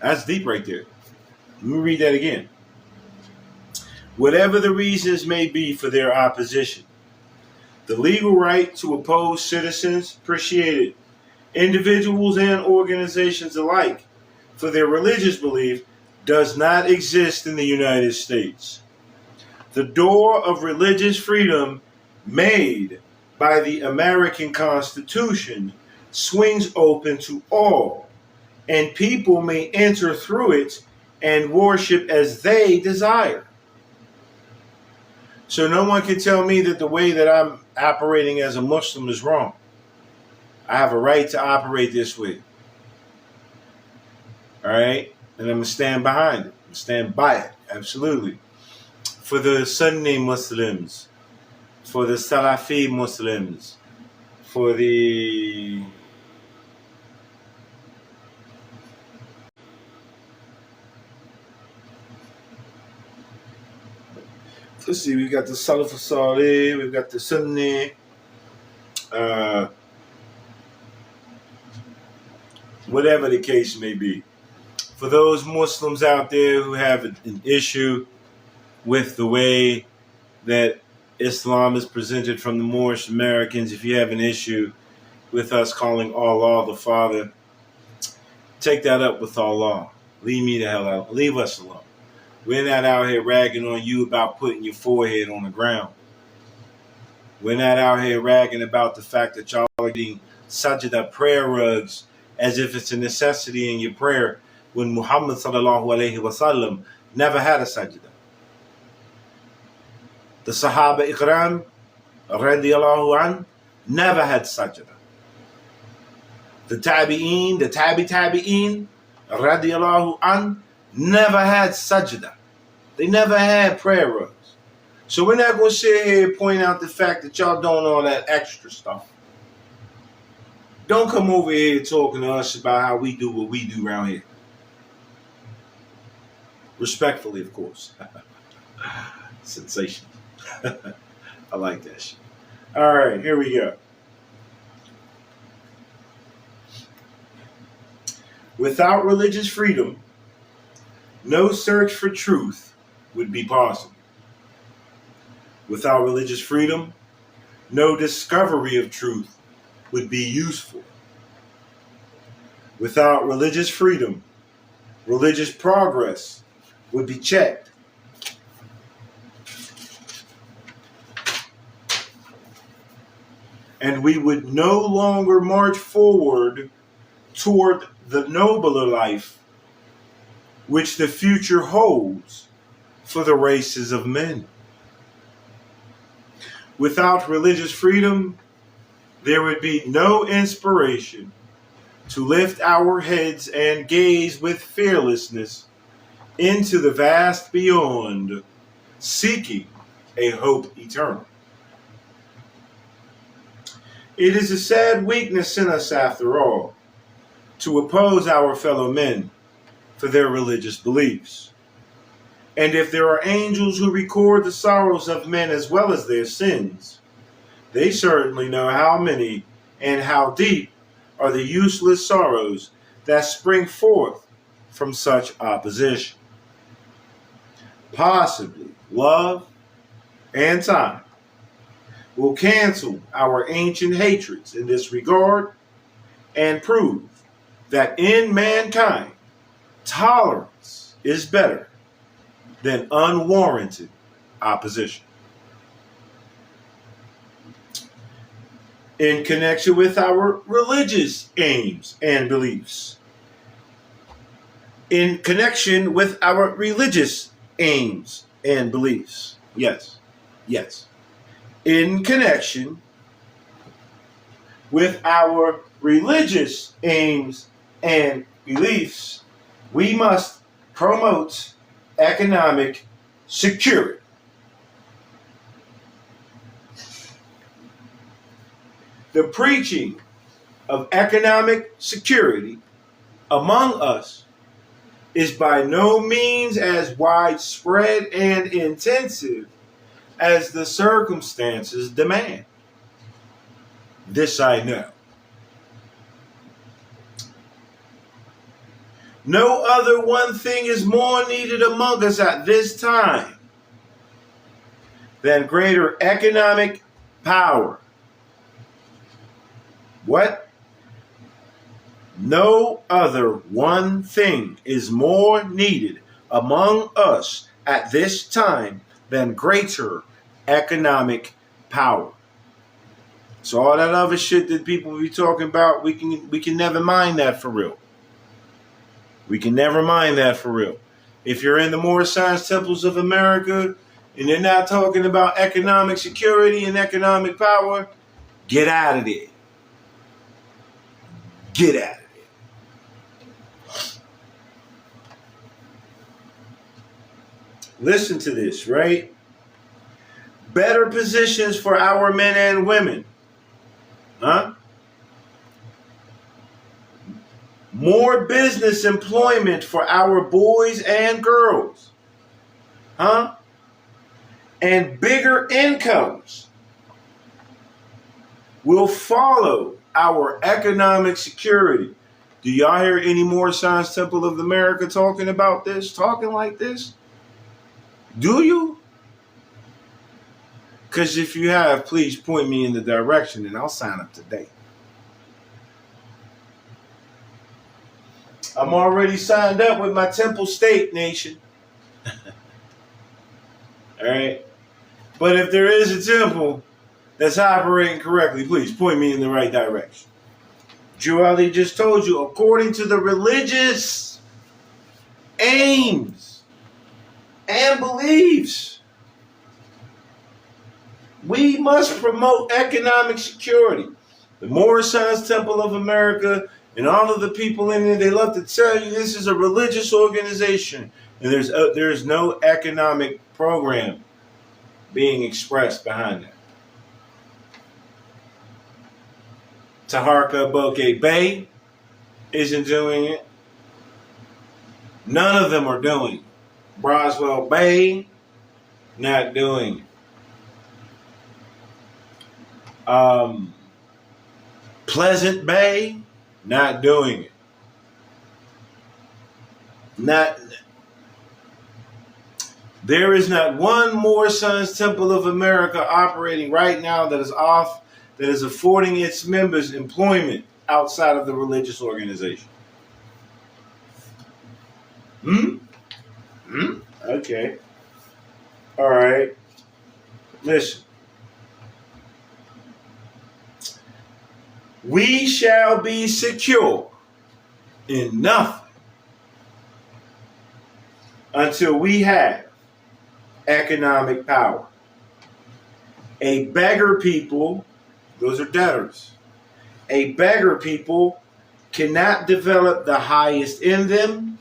That's deep right there. Let me read that again. Whatever the reasons may be for their opposition, the legal right to oppose citizens, appreciated, individuals and organizations alike for their religious belief does not exist in the United States. The door of religious freedom made by the American Constitution swings open to all, and people may enter through it and worship as they desire. So no one can tell me that the way that I'm operating as a Muslim is wrong. I have a right to operate this way. All right? And I'm going to stand behind it. Stand by it. Absolutely. For the Sunni Muslims, for the Salafi Muslims, for the let's see, we got the Salaf Salih, we've got the Sunni, whatever the case may be. For those Muslims out there who have an issue with the way that Islam is presented from the Moorish Americans, if you have an issue with us calling Allah the Father, take that up with Allah. Leave me the hell out. Leave us alone. We're not out here ragging on you about putting your forehead on the ground. We're not out here ragging about the fact that y'all are getting sajda prayer rugs as if it's a necessity in your prayer when Muhammad sallallahu alayhi wasallam never had a sajda. The Sahaba Ikram radiyallahu an never had sajda. The Tabi'een, the Tabi'een radiyallahu an never had sajda. They never had prayer rugs. So we're not going to sit here and point out the fact that y'all doing all that extra stuff. Don't come over here talking to us about how we do what we do around here. Respectfully, of course. Sensational. I like that shit. All right, here we go. Without religious freedom, no search for truth would be possible. Without religious freedom, no discovery of truth would be useful. Without religious freedom, religious progress would be checked. And we would no longer march forward toward the nobler life which the future holds for the races of men. Without religious freedom, there would be no inspiration to lift our heads and gaze with fearlessness into the vast beyond, seeking a hope eternal. It is a sad weakness in us, after all, to oppose our fellow men for their religious beliefs. And if there are angels who record the sorrows of men as well as their sins, they certainly know how many and how deep are the useless sorrows that spring forth from such opposition. Possibly love and time will cancel our ancient hatreds in this regard and prove that in mankind, tolerance is better than unwarranted opposition. In connection with our religious aims and beliefs. In connection with our religious aims and beliefs. Yes. In connection with our religious aims and beliefs, we must promote economic security. The preaching of economic security among us is by no means as widespread and intensive as the circumstances demand. This I know. No other one thing is more needed among us at this time than greater economic power. What? No other one thing is more needed among us at this time than greater economic power. So all that other shit that people be talking about, we can never mind that for real. We can never mind that for real. If you're in the Moorish Science Temples of America and they're not talking about economic security and economic power, get out of there. Get out of there. Listen to this, right? Better positions for our men and women. Huh? More business employment for our boys and girls. Huh? And bigger incomes will follow our economic security. Do y'all hear any more Science Temple of America talking about this? Talking like this? Do you? Because if you have, please point me in the direction and I'll sign up today. I'm already signed up with my Temple State Nation. All right. But if there is a temple that's operating correctly, please point me in the right direction. Drew Ali just told you, according to the religious aims and beliefs, we must promote economic security. The Moorish Science Temple of America and all of the people in it, they love to tell you this is a religious organization. And there's no economic program being expressed behind that. Taharka Bokeh Bay isn't doing it. None of them are doing it. Broswell Bay, not doing it. Pleasant Bay, not doing it. There is not one more Science Temple of America operating right now that is affording its members employment outside of the religious organization. Okay. All right. Listen. We shall be secure in nothing until we have economic power. A beggar people, those are debtors. A beggar people cannot develop the highest in them,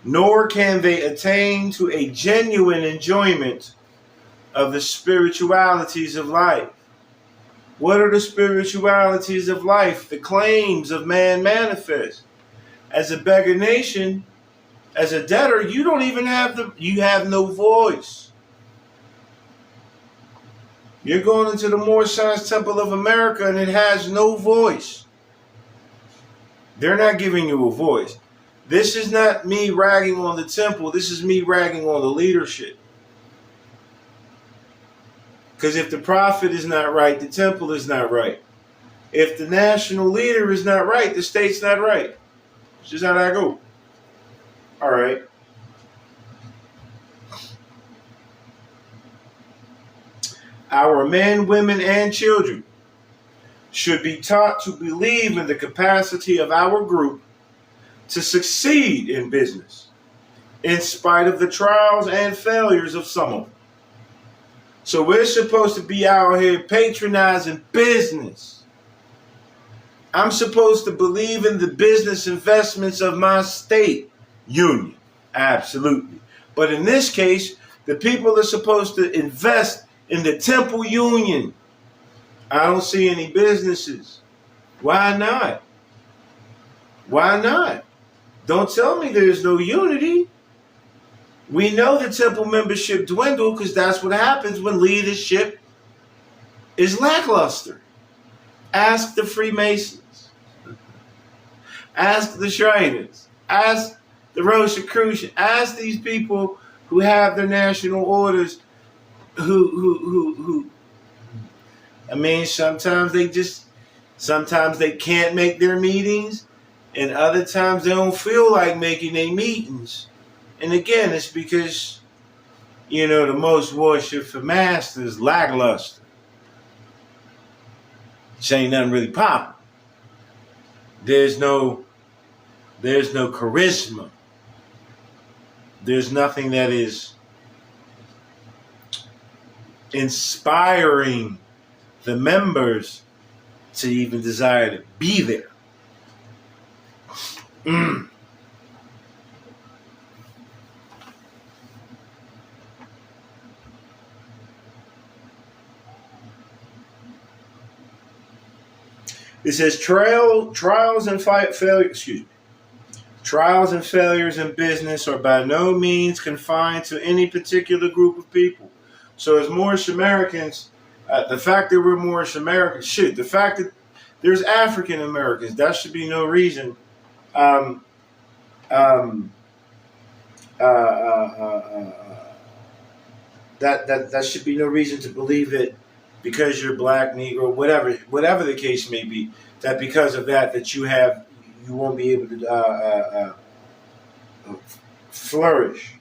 nor can they attain to a genuine enjoyment of the spiritualities of life. What are the spiritualities of life? The claims of man manifest. As a beggar nation, as a debtor, you don't even you have no voice. You're going into the Moorish Science Temple of America and it has no voice. They're not giving you a voice. This is not me ragging on the temple. This is me ragging on the leadership. Because if the prophet is not right, the temple is not right. If the national leader is not right, the state's not right. It's just how that goes. All right. Our men, women, and children should be taught to believe in the capacity of our group to succeed in business, in spite of the trials and failures of some of them. So we're supposed to be out here patronizing business. I'm supposed to believe in the business investments of my state union. Absolutely. But in this case, the people are supposed to invest in the temple union. I don't see any businesses. Why not? Why not? Don't tell me there's no unity. We know the temple membership dwindled because that's what happens when leadership is lackluster. Ask the Freemasons. Ask the Shriners. Ask the Rosicrucians. Ask these people who have their national orders who I mean, sometimes they can't make their meetings and other times they don't feel like making their meetings. And again, it's because the most worship for masters, lackluster. Which ain't nothing really popping. There's no charisma. There's nothing that is inspiring the members to even desire to be there. It says trials and failures in business are by no means confined to any particular group of people. So as Moorish Americans, the fact that we're Moorish Americans, the fact that there's African Americans, that should be no reason. That should be no reason to believe that because you're black, Negro, whatever the case may be, that because of that you won't be able to flourish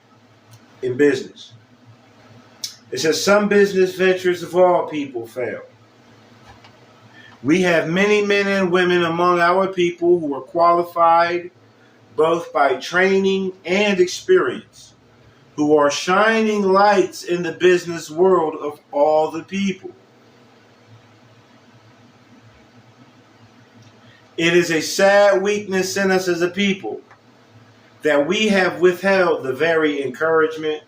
in business. It says some business ventures of all people fail. We have many men and women among our people who are qualified both by training and experience, who are shining lights in the business world of all the people. It is a sad weakness in us as a people that we have withheld the very encouragement,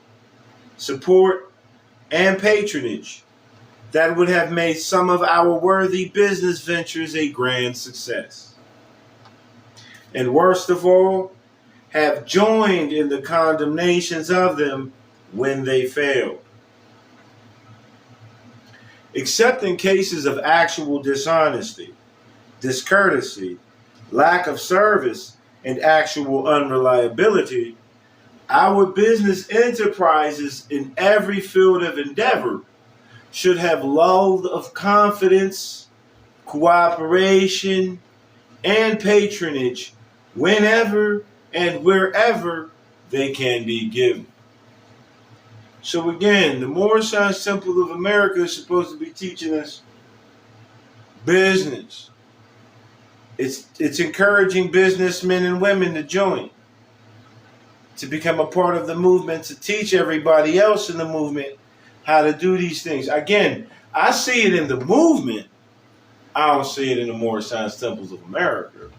support, and patronage that would have made some of our worthy business ventures a grand success. And worst of all, have joined in the condemnations of them when they failed. Except in cases of actual dishonesty, discourtesy, lack of service, and actual unreliability, our business enterprises in every field of endeavor should have lulled of confidence, cooperation, and patronage whenever and wherever they can be given. So again, the Moorish Temple of America is supposed to be teaching us business. It's encouraging businessmen and women to join, to become a part of the movement, to teach everybody else in the movement how to do these things. Again, I see it in the movement. I don't see it in the Moorish Temples of America.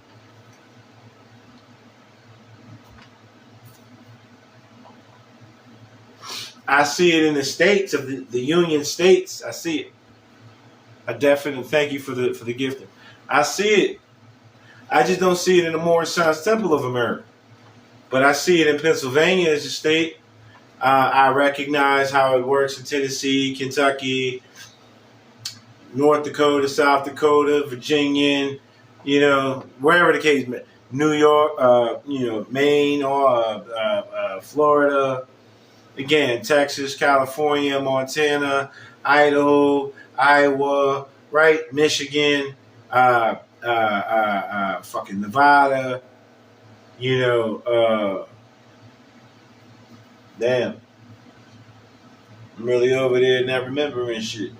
I see it in the states of the Union States. I see it. I definitely thank you for the gifting. I see it. I just don't see it in the Moorish Temple of America. But I see it in Pennsylvania as a state. I recognize how it works in Tennessee, Kentucky, North Dakota, South Dakota, Virginia, wherever the case may be. New York, Maine, or Florida. Again, Texas, California, Montana, Idaho, Iowa, right? Michigan, fucking Nevada, damn. I'm really over there not remembering shit.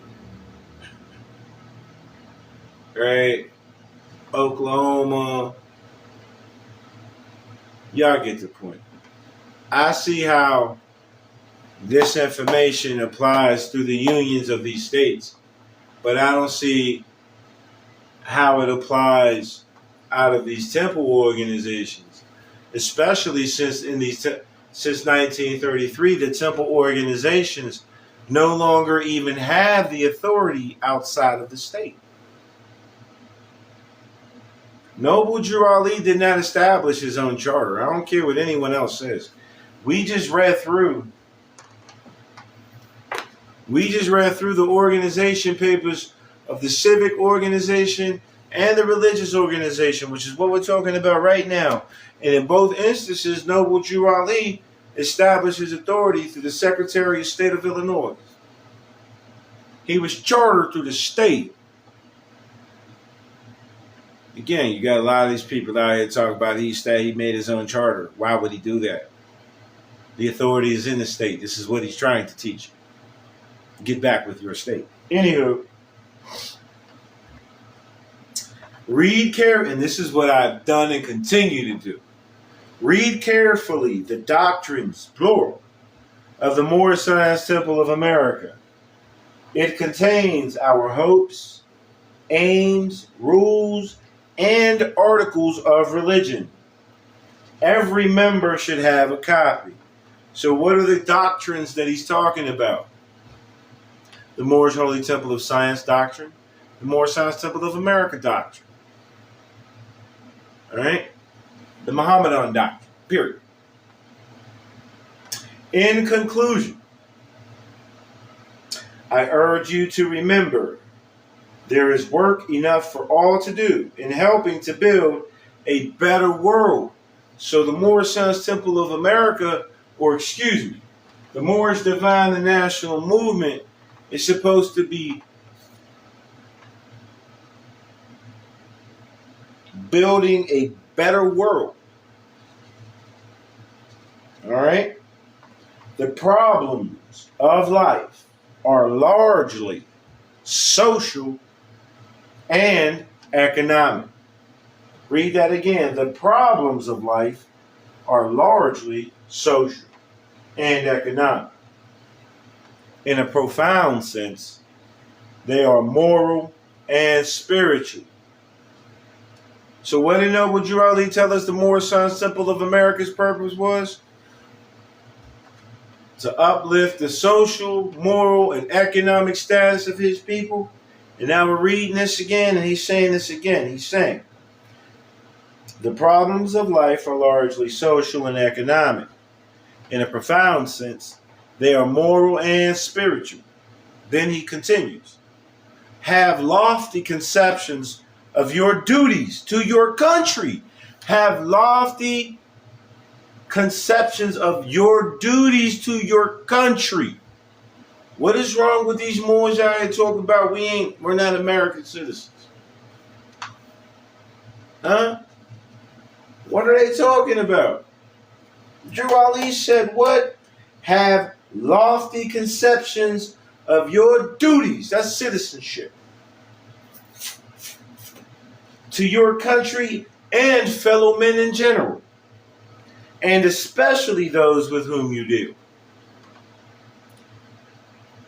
Right? Oklahoma. Y'all get the point. I see how this information applies through the unions of these states, but I don't see how it applies out of these temple organizations, especially since since 1933, the temple organizations no longer even have the authority outside of the state. Noble Drew Ali did not establish his own charter. I don't care what anyone else says. We just read through the organization papers of the civic organization and the religious organization, which is what we're talking about right now. And in both instances, Noble Drew Ali established his authority through the Secretary of State of Illinois. He was chartered through the state. Again, you got a lot of these people out here talking about he made his own charter. Why would he do that? The authority is in the state. This is what he's trying to teach you. Get back with your state. Anywho, read carefully, and this is what I've done and continue to do. Read carefully the doctrines, plural, of the Moorish Science Temple of America. It contains our hopes, aims, rules, and articles of religion. Every member should have a copy. So what are the doctrines that he's talking about? The Moorish Holy Temple of Science doctrine, the Moorish Science Temple of America doctrine. All right? The Mohammedan doctrine, period. In conclusion, I urge you to remember there is work enough for all to do in helping to build a better world. So the Moorish Science Temple of America, the Moorish Divine and National Movement is supposed to be building a better world. All right? The problems of life are largely social and economic. Read that again. The problems of life are largely social and economic. In a profound sense, they are moral and spiritual. So what did Noble Drew Ali tell us the Moorish Science Temple of America's purpose was? To uplift the social, moral, and economic status of his people. And now we're reading this again, and he's saying this again. He's saying, the problems of life are largely social and economic. In a profound sense, they are moral and spiritual. Then he continues, have lofty conceptions of your duties to your country. Have lofty conceptions of your duties to your country. What is wrong with these Moors out here talking about we're not American citizens? Huh? What are they talking about? Drew Ali said what? Have lofty conceptions of your duties. That's citizenship. To your country and fellow men in general. And especially those with whom you deal.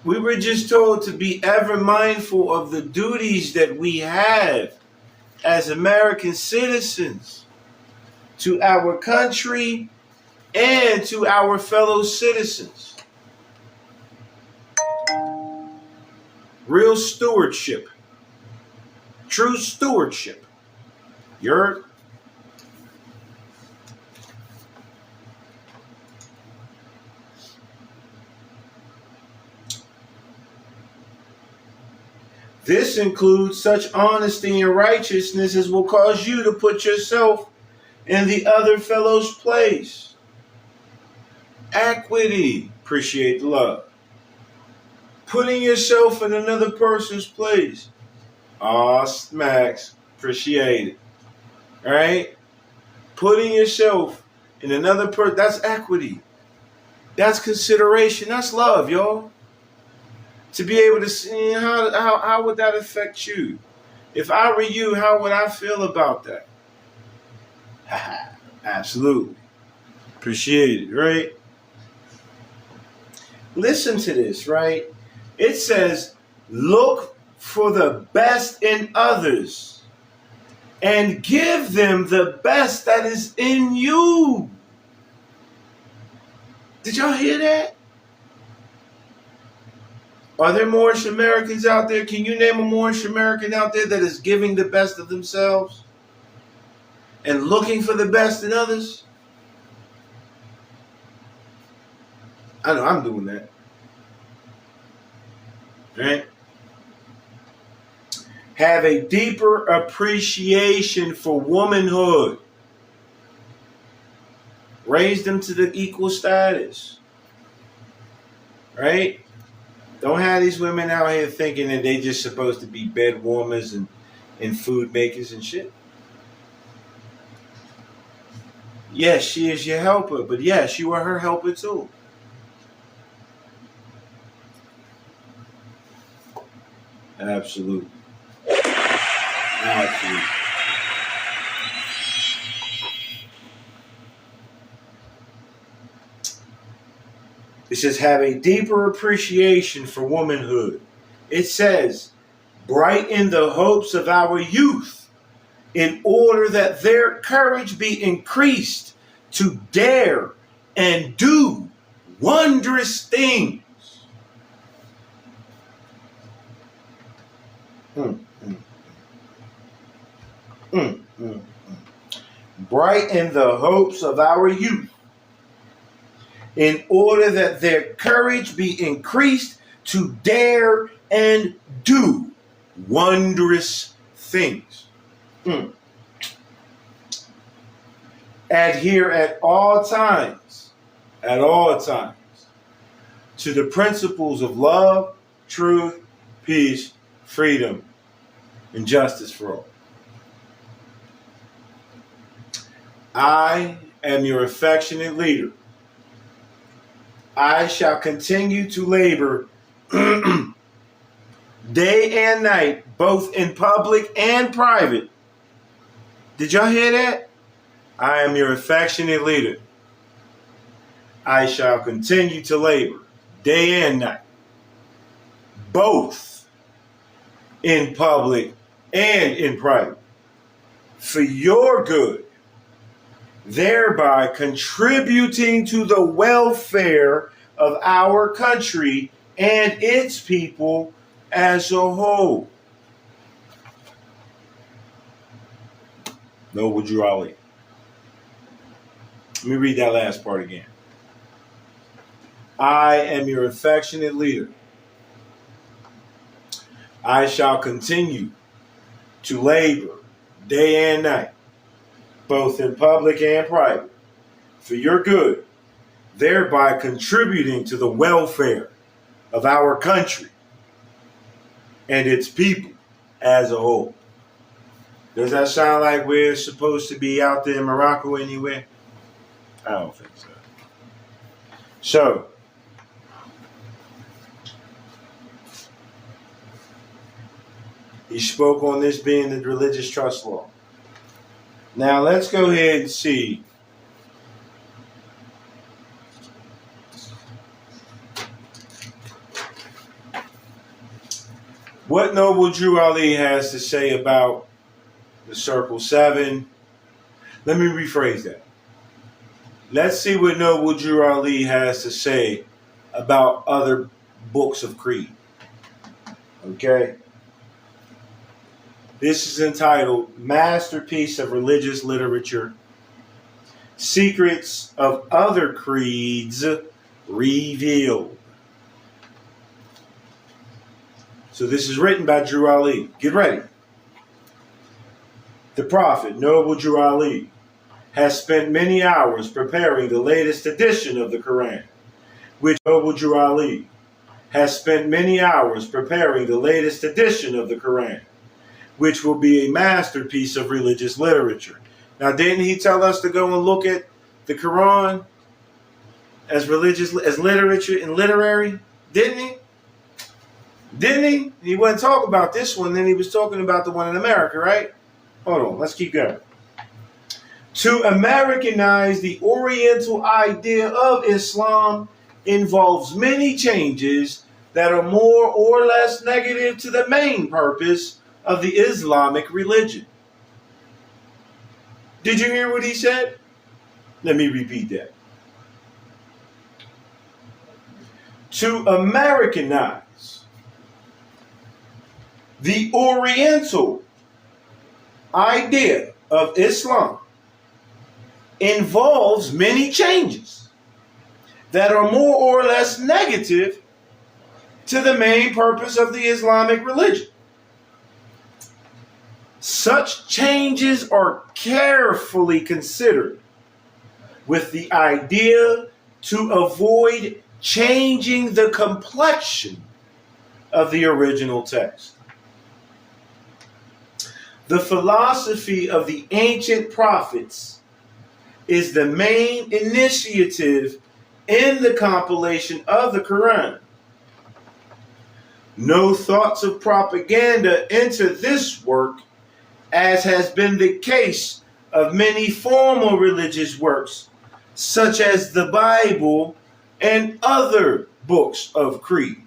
We were just told to be ever mindful of the duties that we have as American citizens to our country and to our fellow citizens. Real stewardship. True stewardship. You heard? This includes such honesty and righteousness as will cause you to put yourself in the other fellow's place. Equity, appreciate the love. Putting yourself in another person's place. Aw, smacks, appreciate it. All right? Putting yourself in another person, that's equity. That's consideration. That's love, y'all. To be able to see how would that affect you? If I were you, how would I feel about that? Absolutely. Appreciate it, right? Listen to this, right? It says, look for the best in others and give them the best that is in you. Did y'all hear that? Are there Moorish Americans out there? Can you name a Moorish American out there that is giving the best of themselves and looking for the best in others? I know I'm doing that. Right? Have a deeper appreciation for womanhood. Raise them to the equal status. Right? Don't have these women out here thinking that they just supposed to be bed warmers and food makers and shit. Yes, she is your helper, but yes, you are her helper too. Absolutely. Absolutely. It says, have a deeper appreciation for womanhood. It says, brighten the hopes of our youth in order that their courage be increased to dare and do wondrous things. Mm, mm, mm, mm. Brighten the hopes of our youth in order that their courage be increased to dare and do wondrous things. Mm. Adhere at all times, to the principles of love, truth, peace, freedom, and justice for all. I am your affectionate leader. I shall continue to labor day and night, both in public and private. Did y'all hear that? I am your affectionate leader. I shall continue to labor day and night, both in public and in private, for your good, thereby contributing to the welfare of our country and its people as a whole. Noble Drew Ali. Let me read that last part again. I am your affectionate leader. I shall continue to labor day and night, both in public and private, for your good, thereby contributing to the welfare of our country and its people as a whole. Does that sound like we're supposed to be out there in Morocco anywhere? I don't think so. So, he spoke on this being the religious trust law. Now let's go ahead and see what Noble Drew Ali has to say about the Circle 7. Let me rephrase that. Let's see what Noble Drew Ali has to say about other books of creed. Okay? This is entitled Masterpiece of Religious Literature, Secrets of Other Creeds Revealed. So this is written by Drew Ali. Get ready. The Prophet, Noble Drew Ali, has spent many hours preparing the latest edition of the Quran, which Noble Drew Ali has spent many hours preparing the latest edition of the Quran, which will be a masterpiece of religious literature. Now, didn't he tell us to go and look at the Quran as religious, as literature and literary? Didn't he? Didn't he? He wasn't talking about this one, then he was talking about the one in America, right? Hold on, let's keep going. To Americanize the Oriental idea of Islam involves many changes that are more or less negative to the main purpose of the Islamic religion. Did you hear what he said? Let me repeat that. To Americanize the Oriental idea of Islam involves many changes that are more or less negative to the main purpose of the Islamic religion. Such changes are carefully considered with the idea to avoid changing the complexion of the original text. The philosophy of the ancient prophets is the main initiative in the compilation of the Quran. No thoughts of propaganda enter this work, as has been the case of many formal religious works, such as the Bible and other books of creed.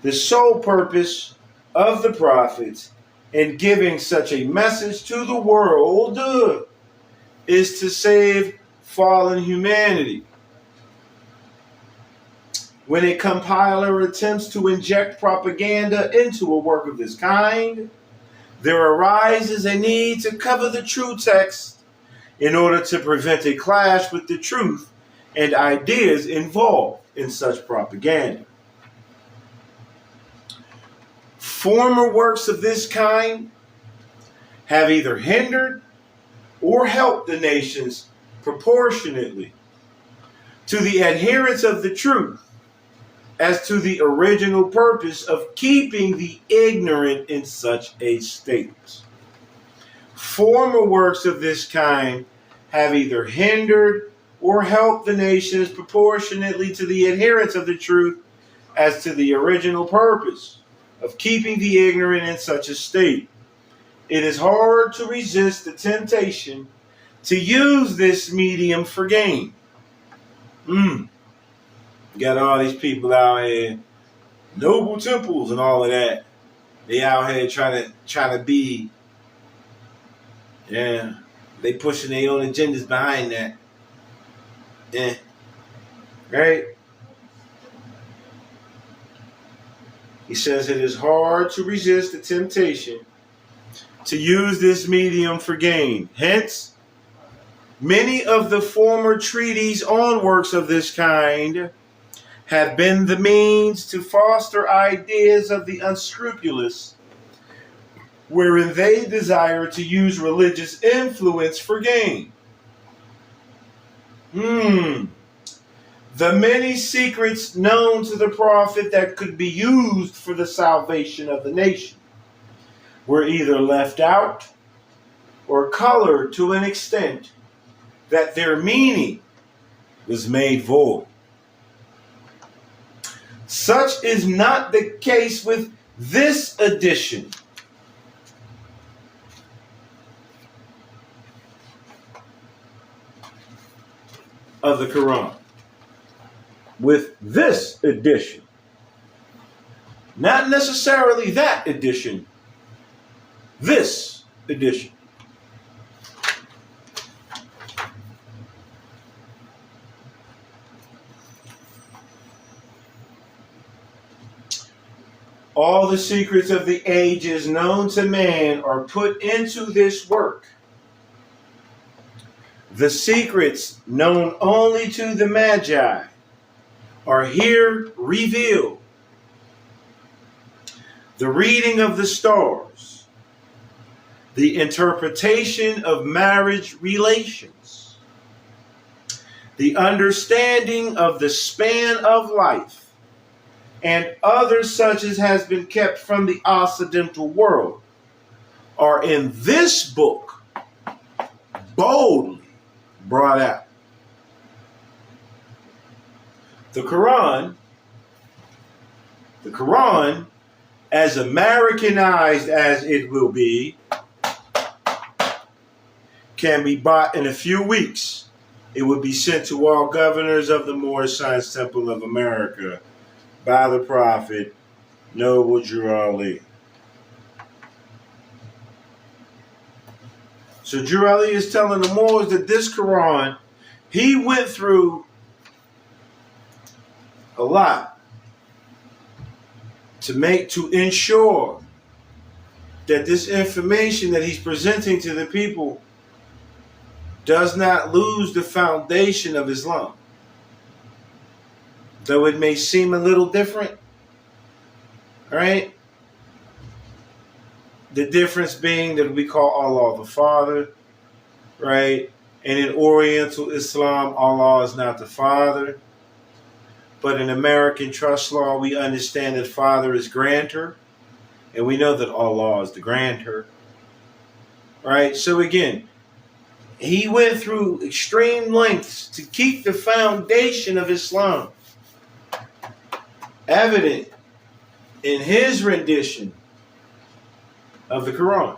The sole purpose of the prophets in giving such a message to the world is to save fallen humanity. When a compiler attempts to inject propaganda into a work of this kind, there arises a need to cover the true text in order to prevent a clash with the truth and ideas involved in such propaganda. Former works of this kind have either hindered or helped the nations proportionately to the adherence of the truth as to the original purpose of keeping the ignorant in such a state. Former works of this kind have either hindered or helped the nations proportionately to the adherence of the truth as to the original purpose of keeping the ignorant in such a state. It is hard to resist the temptation to use this medium for gain. Got all these people out here, noble temples and all of that. They out here trying to be, they pushing their own agendas behind that. Right? He says it is hard to resist the temptation to use this medium for gain. Hence, many of the former treaties on works of this kind have been the means to foster ideas of the unscrupulous, wherein they desire to use religious influence for gain. The many secrets known to the prophet that could be used for the salvation of the nation were either left out or colored to an extent that their meaning was made void. Such is not the case with this edition of the Quran. With this edition, not necessarily that edition, this edition. All the secrets of the ages known to man are put into this work. The secrets known only to the Magi are here revealed. The reading of the stars, the interpretation of marriage relations, the understanding of the span of life, and others such as has been kept from the Occidental world are in this book boldly brought out. The Quran, as Americanized as it will be, can be bought in a few weeks. It will be sent to all governors of the Moorish Science Temple of America by the Prophet, Noble Drew Ali. So Drew Ali is telling the Moors that this Quran, he went through a lot to ensure that this information that he's presenting to the people does not lose the foundation of Islam. Though it may seem a little different, right? The difference being that we call Allah the Father, right? And in Oriental Islam, Allah is not the Father. But in American trust law, we understand that Father is grantor. And we know that Allah is the grantor, right? So again, he went through extreme lengths to keep the foundation of Islam evident in his rendition of the Quran.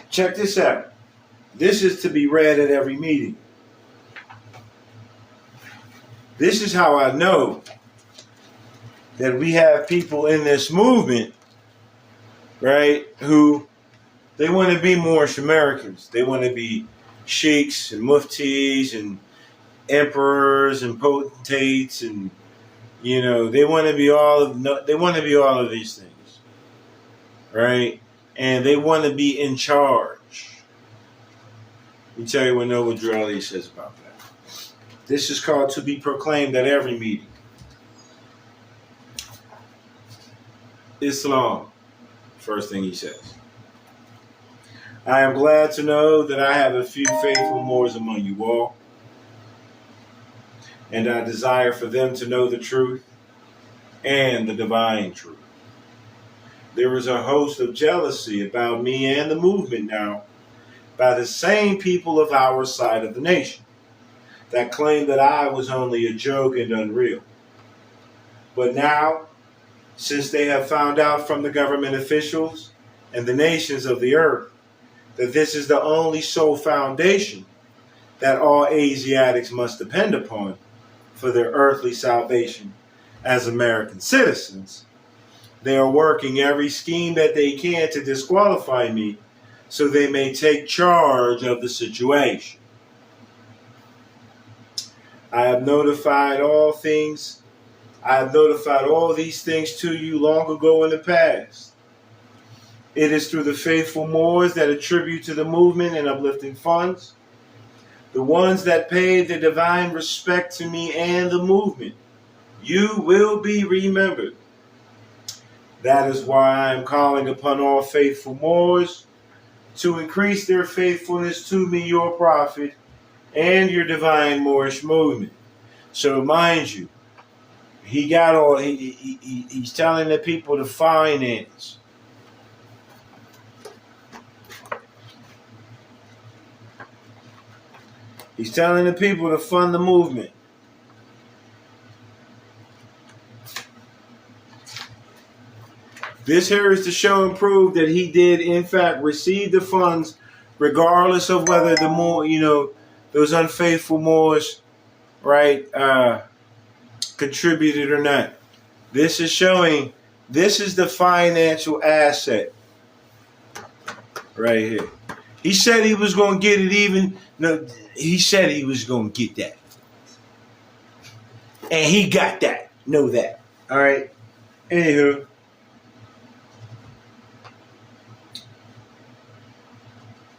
Check this out. This is to be read at every meeting. This is how I know that we have people in this movement, right, who they want to be Moorish Americans. They want to be sheikhs and muftis and emperors and potentates, and they want to be all of these things, right? And they want to be in charge. Let me tell you what Noble Drew Ali says about that. This is called to be proclaimed at every meeting. Islam, first thing he says. I am glad to know that I have a few faithful Moors among you all, and I desire for them to know the truth and the divine truth. There is a host of jealousy about me and the movement now by the same people of our side of the nation that claim that I was only a joke and unreal. But now, since they have found out from the government officials and the nations of the earth that this is the only sole foundation that all Asiatics must depend upon for their earthly salvation as American citizens, they are working every scheme that they can to disqualify me so they may take charge of the situation. I have notified all these things to you long ago in the past. It is through the faithful Moors that attribute to the movement and uplifting funds, the ones that pay the divine respect to me and the movement. You will be remembered. That is why I am calling upon all faithful Moors to increase their faithfulness to me, your prophet, and your divine Moorish movement. So mind you, he's telling the people to finance. He's telling the people to fund the movement. This here is to show and prove that he did, in fact, receive the funds, regardless of whether the more, those unfaithful Moors, right, contributed or not. This is showing, this is the financial asset right here. He said he was going to get it even. No, he said he was going to get that. And he got that. Know that. All right. Anywho.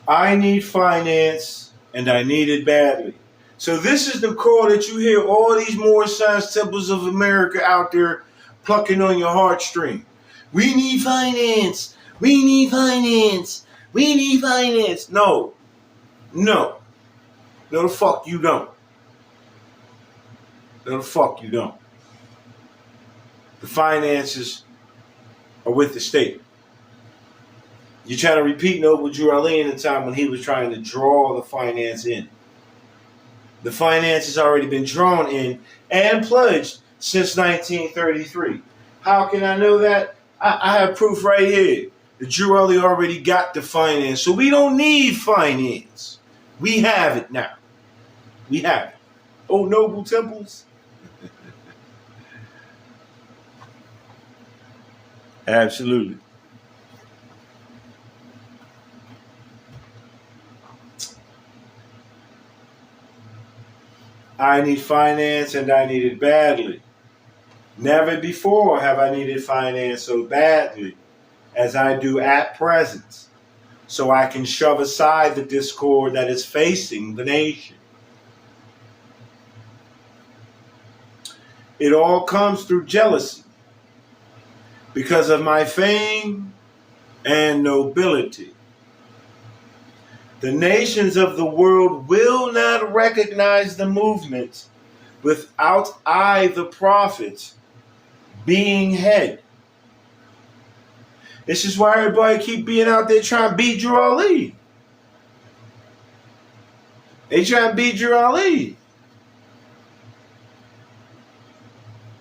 I need finance, and I need it badly. So this is the call that you hear all these Moorish Science Temples of America out there plucking on your heartstring. We need finance. We need finance. We need finance. No. No, the fuck you don't. No, the fuck you don't. The finances are with the state. You're trying to repeat Noble Drew Ali in the time when he was trying to draw the finance in. The finance has already been drawn in and pledged since 1933. How can I know that? I have proof right here. The Drew Ali already got the finance, so we don't need finance. We have it now. We have it. Oh, noble temples. Absolutely. I need finance, and I need it badly. Never before have I needed finance so badly as I do at present, so I can shove aside the discord that is facing the nation. It all comes through jealousy because of my fame and nobility. The nations of the world will not recognize the movement without I, the prophet, being head. This is why everybody keep being out there trying to beat Drew Ali. They trying to beat Drew Ali.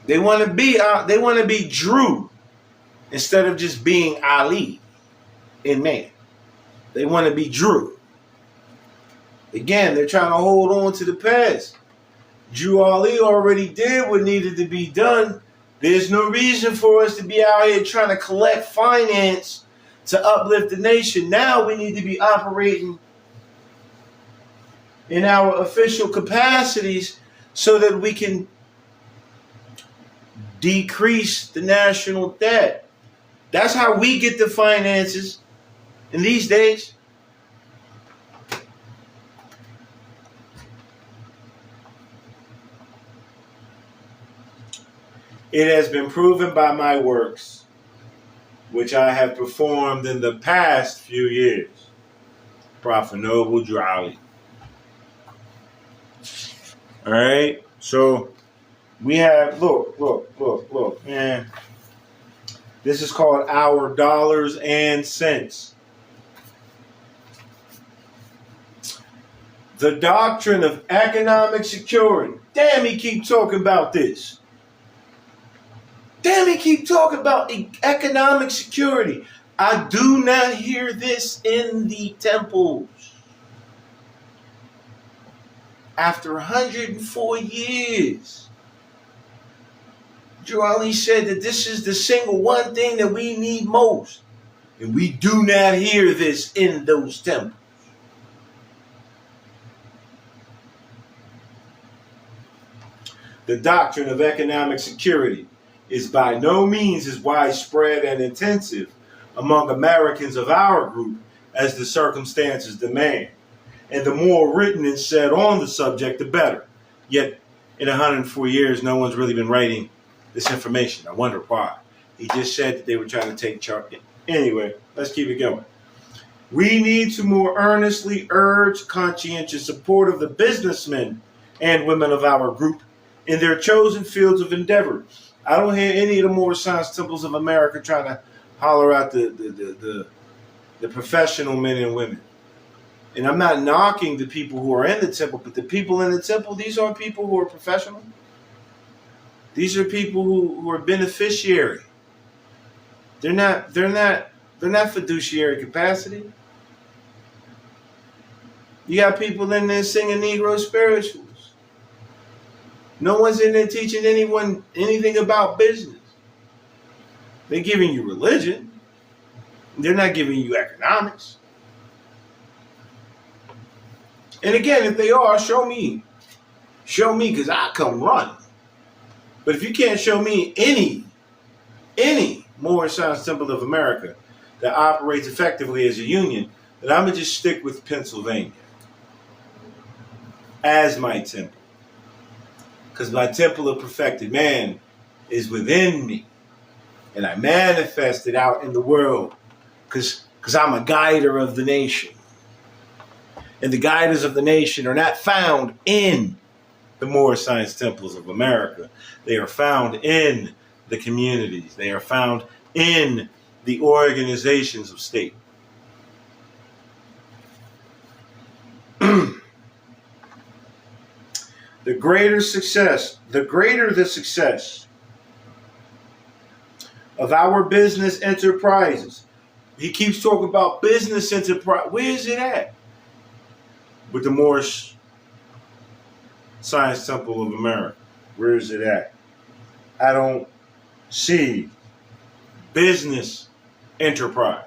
They want to be Drew instead of just being Ali in man. They want to be Drew. Again, they're trying to hold on to the past. Drew Ali already did what needed to be done. There's no reason for us to be out here trying to collect finance to uplift the nation. Now we need to be operating in our official capacities so that we can decrease the national debt. That's how we get the finances in these days. It has been proven by my works, which I have performed in the past few years. Prophet Noble Drowley. All right, so we have, look, man. This is called our dollars and cents. The doctrine of economic security. Damn, he keep talking about this. Damn, he keep talking about economic security. I do not hear this in the temples. After 104 years, Drew Ali said that this is the single one thing that we need most. And we do not hear this in those temples. The doctrine of economic security is by no means as widespread and intensive among Americans of our group as the circumstances demand. And the more written and said on the subject, the better. Yet, in 104 years, no one's really been writing this information. I wonder why. He just said that they were trying to take charge. Anyway, let's keep it going. We need to more earnestly urge conscientious support of the businessmen and women of our group in their chosen fields of endeavor. I don't hear any of the Moorish Science Temples of America trying to holler out the professional men and women. And I'm not knocking the people who are in the temple, but the people in the temple, these aren't people who are professional. These are people who are beneficiary. They're not fiduciary capacity. You got people in there singing Negro spirituals. No one's in there teaching anyone anything about business. They're giving you religion. They're not giving you economics. And again, if they are, show me. Show me, because I come run. But if you can't show me any Moorish Science Temple of America that operates effectively as a union, then I'm going to just stick with Pennsylvania as my temple. Because my temple of perfected man is within me. And I manifest it out in the world. Because I'm a guider of the nation. And the guiders of the nation are not found in the Moorish Science Temples of America. They are found in the communities. They are found in the organizations of state. The greater the success of our business enterprises. He keeps talking about business enterprise. Where is it at? With the Moorish Science Temple of America. Where is it at? I don't see business enterprise.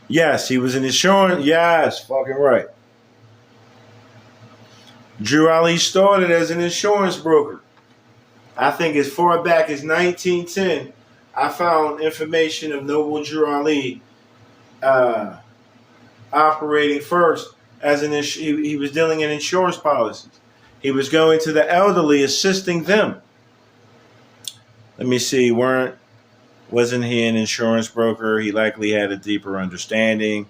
Yes, he was an insurance. Yes, fucking right. Drew Ali started as an insurance broker. I think as far back as 1910, I found information of Noble Drew Ali operating first as he was dealing in insurance policies. He was going to the elderly, assisting them. Let me see, wasn't he an insurance broker? He likely had a deeper understanding,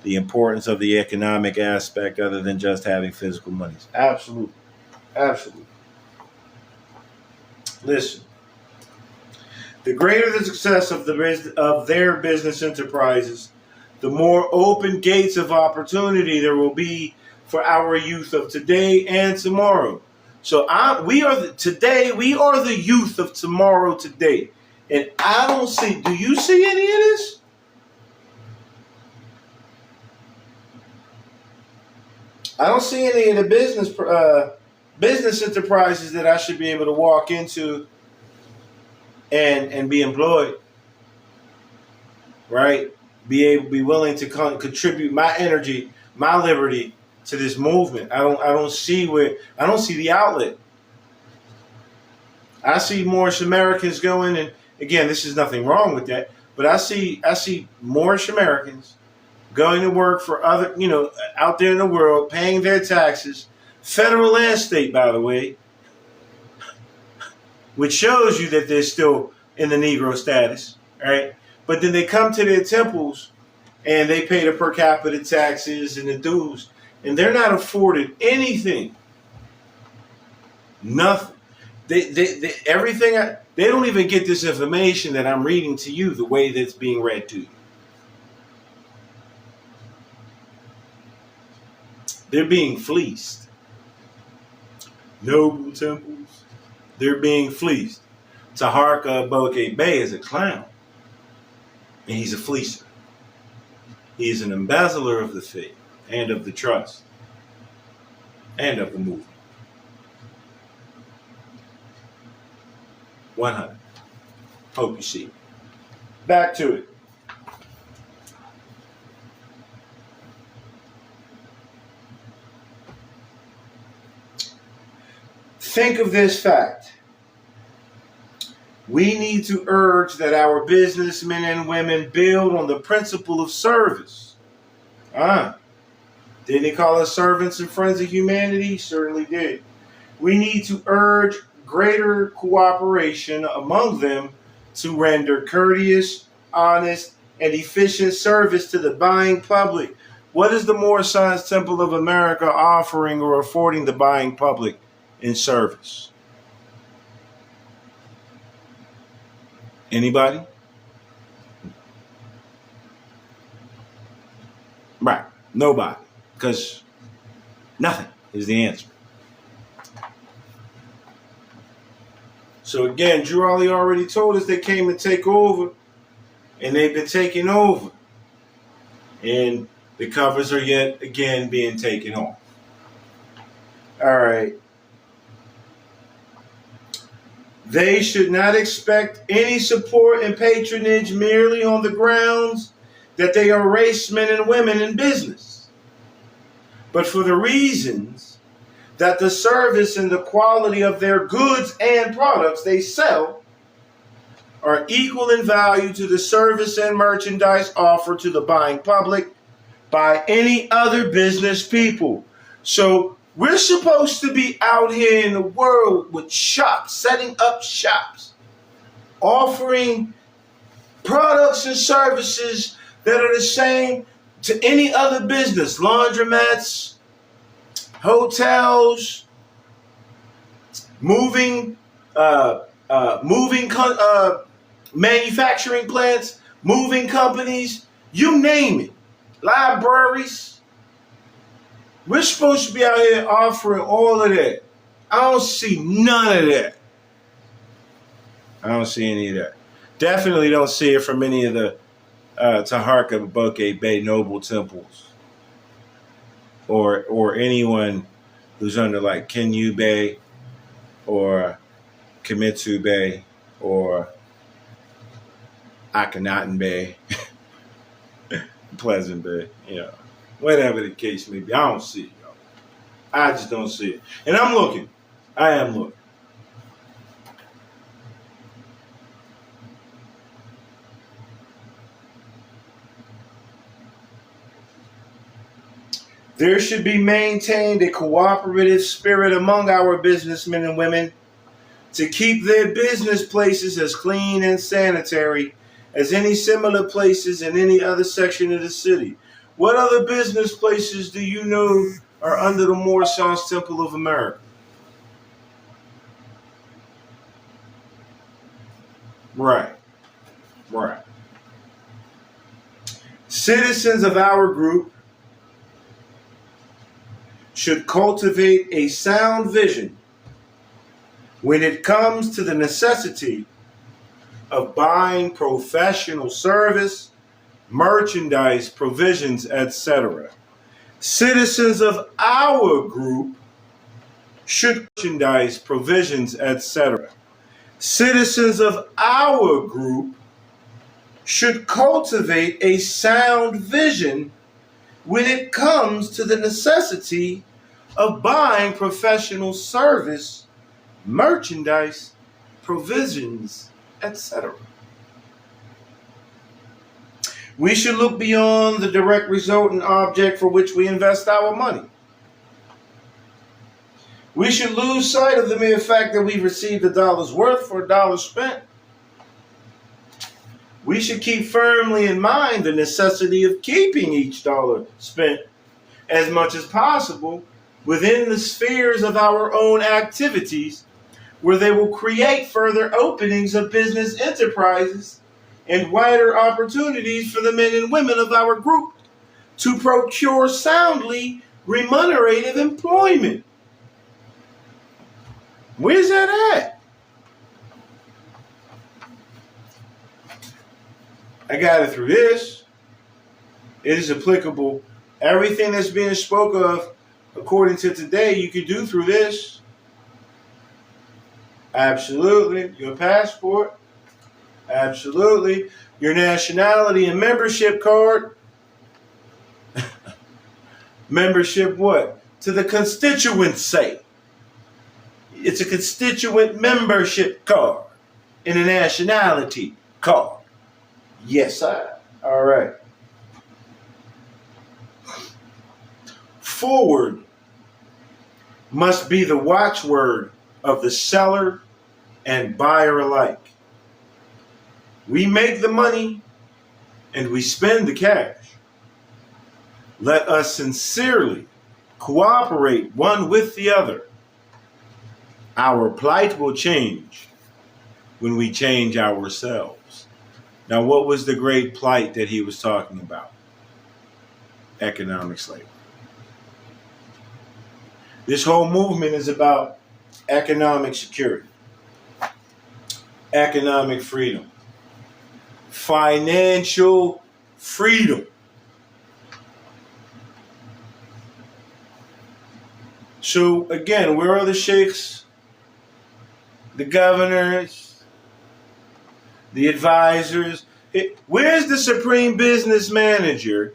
the importance of the economic aspect other than just having physical monies. Absolutely. Absolutely. Listen, The greater the success of their business enterprises, the more open gates of opportunity there will be for our youth of today and tomorrow. So we are the youth of tomorrow today. And I don't see, do you see any of this? I don't see any of the business enterprises that I should be able to walk into and be employed, right? Be willing to contribute my energy, my liberty to this movement. I don't see the outlet. I see Moorish Americans going, and again, this is nothing wrong with that, but I see Moorish Americans going to work for other, out there in the world, paying their taxes, federal and state, by the way, which shows you that they're still in the Negro status, right? But then they come to their temples and they pay the per capita taxes and the dues, and they're not afforded anything. Nothing. Everything. They don't even get this information that I'm reading to you the way that's being read to you. They're being fleeced. Noble temples, they're being fleeced. Taharka Bey is a clown, and he's a fleecer. He is an embezzler of the faith and of the trust and of the movement. 100. Hope you see. Back to it. Think of this fact. We need to urge that our businessmen and women build on the principle of service. Didn't he call us servants and friends of humanity? He certainly did. We need to urge greater cooperation among them to render courteous, honest, and efficient service to the buying public. What is the Moorish Science Temple of America offering or affording the buying public in service? Anybody? Right. Nobody. Because nothing is the answer. So again, Drew Ali already told us they came to take over, and they've been taking over. And the covers are yet again being taken off. All right. They should not expect any support and patronage merely on the grounds that they are racemen and women in business, but for the reasons that the service and the quality of their goods and products they sell are equal in value to the service and merchandise offered to the buying public by any other business people. So we're supposed to be out here in the world with shops, setting up shops, offering products and services that are the same to any other business, laundromats, hotels, moving manufacturing plants, moving companies, you name it, libraries. We're supposed to be out here offering all of that. I don't see none of that. I don't see any of that. Definitely don't see it from any of the Taharka Bey noble temples, or anyone who's under like Kenyu Bey or Kimitsu Bey or Akhenaten Bey, Pleasant Bey, whatever the case may be. I don't see it, y'all. I just don't see it. And I'm looking. I am looking. There should be maintained a cooperative spirit among our businessmen and women to keep their business places as clean and sanitary as any similar places in any other section of the city. What other business places do you know are under the Moorish Science Temple of America? Right. Right. Citizens of our group should cultivate a sound vision when it comes to the necessity of buying professional service, merchandise, provisions, etc. Citizens of our group should merchandise, provisions, etc. Citizens of our group should cultivate a sound vision when it comes to the necessity of buying professional service, merchandise, provisions, etc. We should look beyond the direct resultant object for which we invest our money. We should lose sight of the mere fact that we've received $1's worth for $1 spent. We should keep firmly in mind the necessity of keeping each dollar spent as much as possible within the spheres of our own activities, where they will create further openings of business enterprises and wider opportunities for the men and women of our group to procure soundly remunerative employment. Where's that at? I got it through this. It is applicable. Everything that's being spoke of, according to today, you can do through this. Absolutely. Your passport. Absolutely. Your nationality and membership card. Membership what? To the constituency. It's a constituent membership card and a nationality card. Yes, sir. All right. Forward must be the watchword of the seller and buyer alike. We make the money and we spend the cash. Let us sincerely cooperate one with the other. Our plight will change when we change ourselves. Now, what was the great plight that he was talking about? Economic slavery. This whole movement is about economic security, economic freedom, financial freedom. So, again, where are the sheikhs, the governors, the advisors? Where's the supreme business manager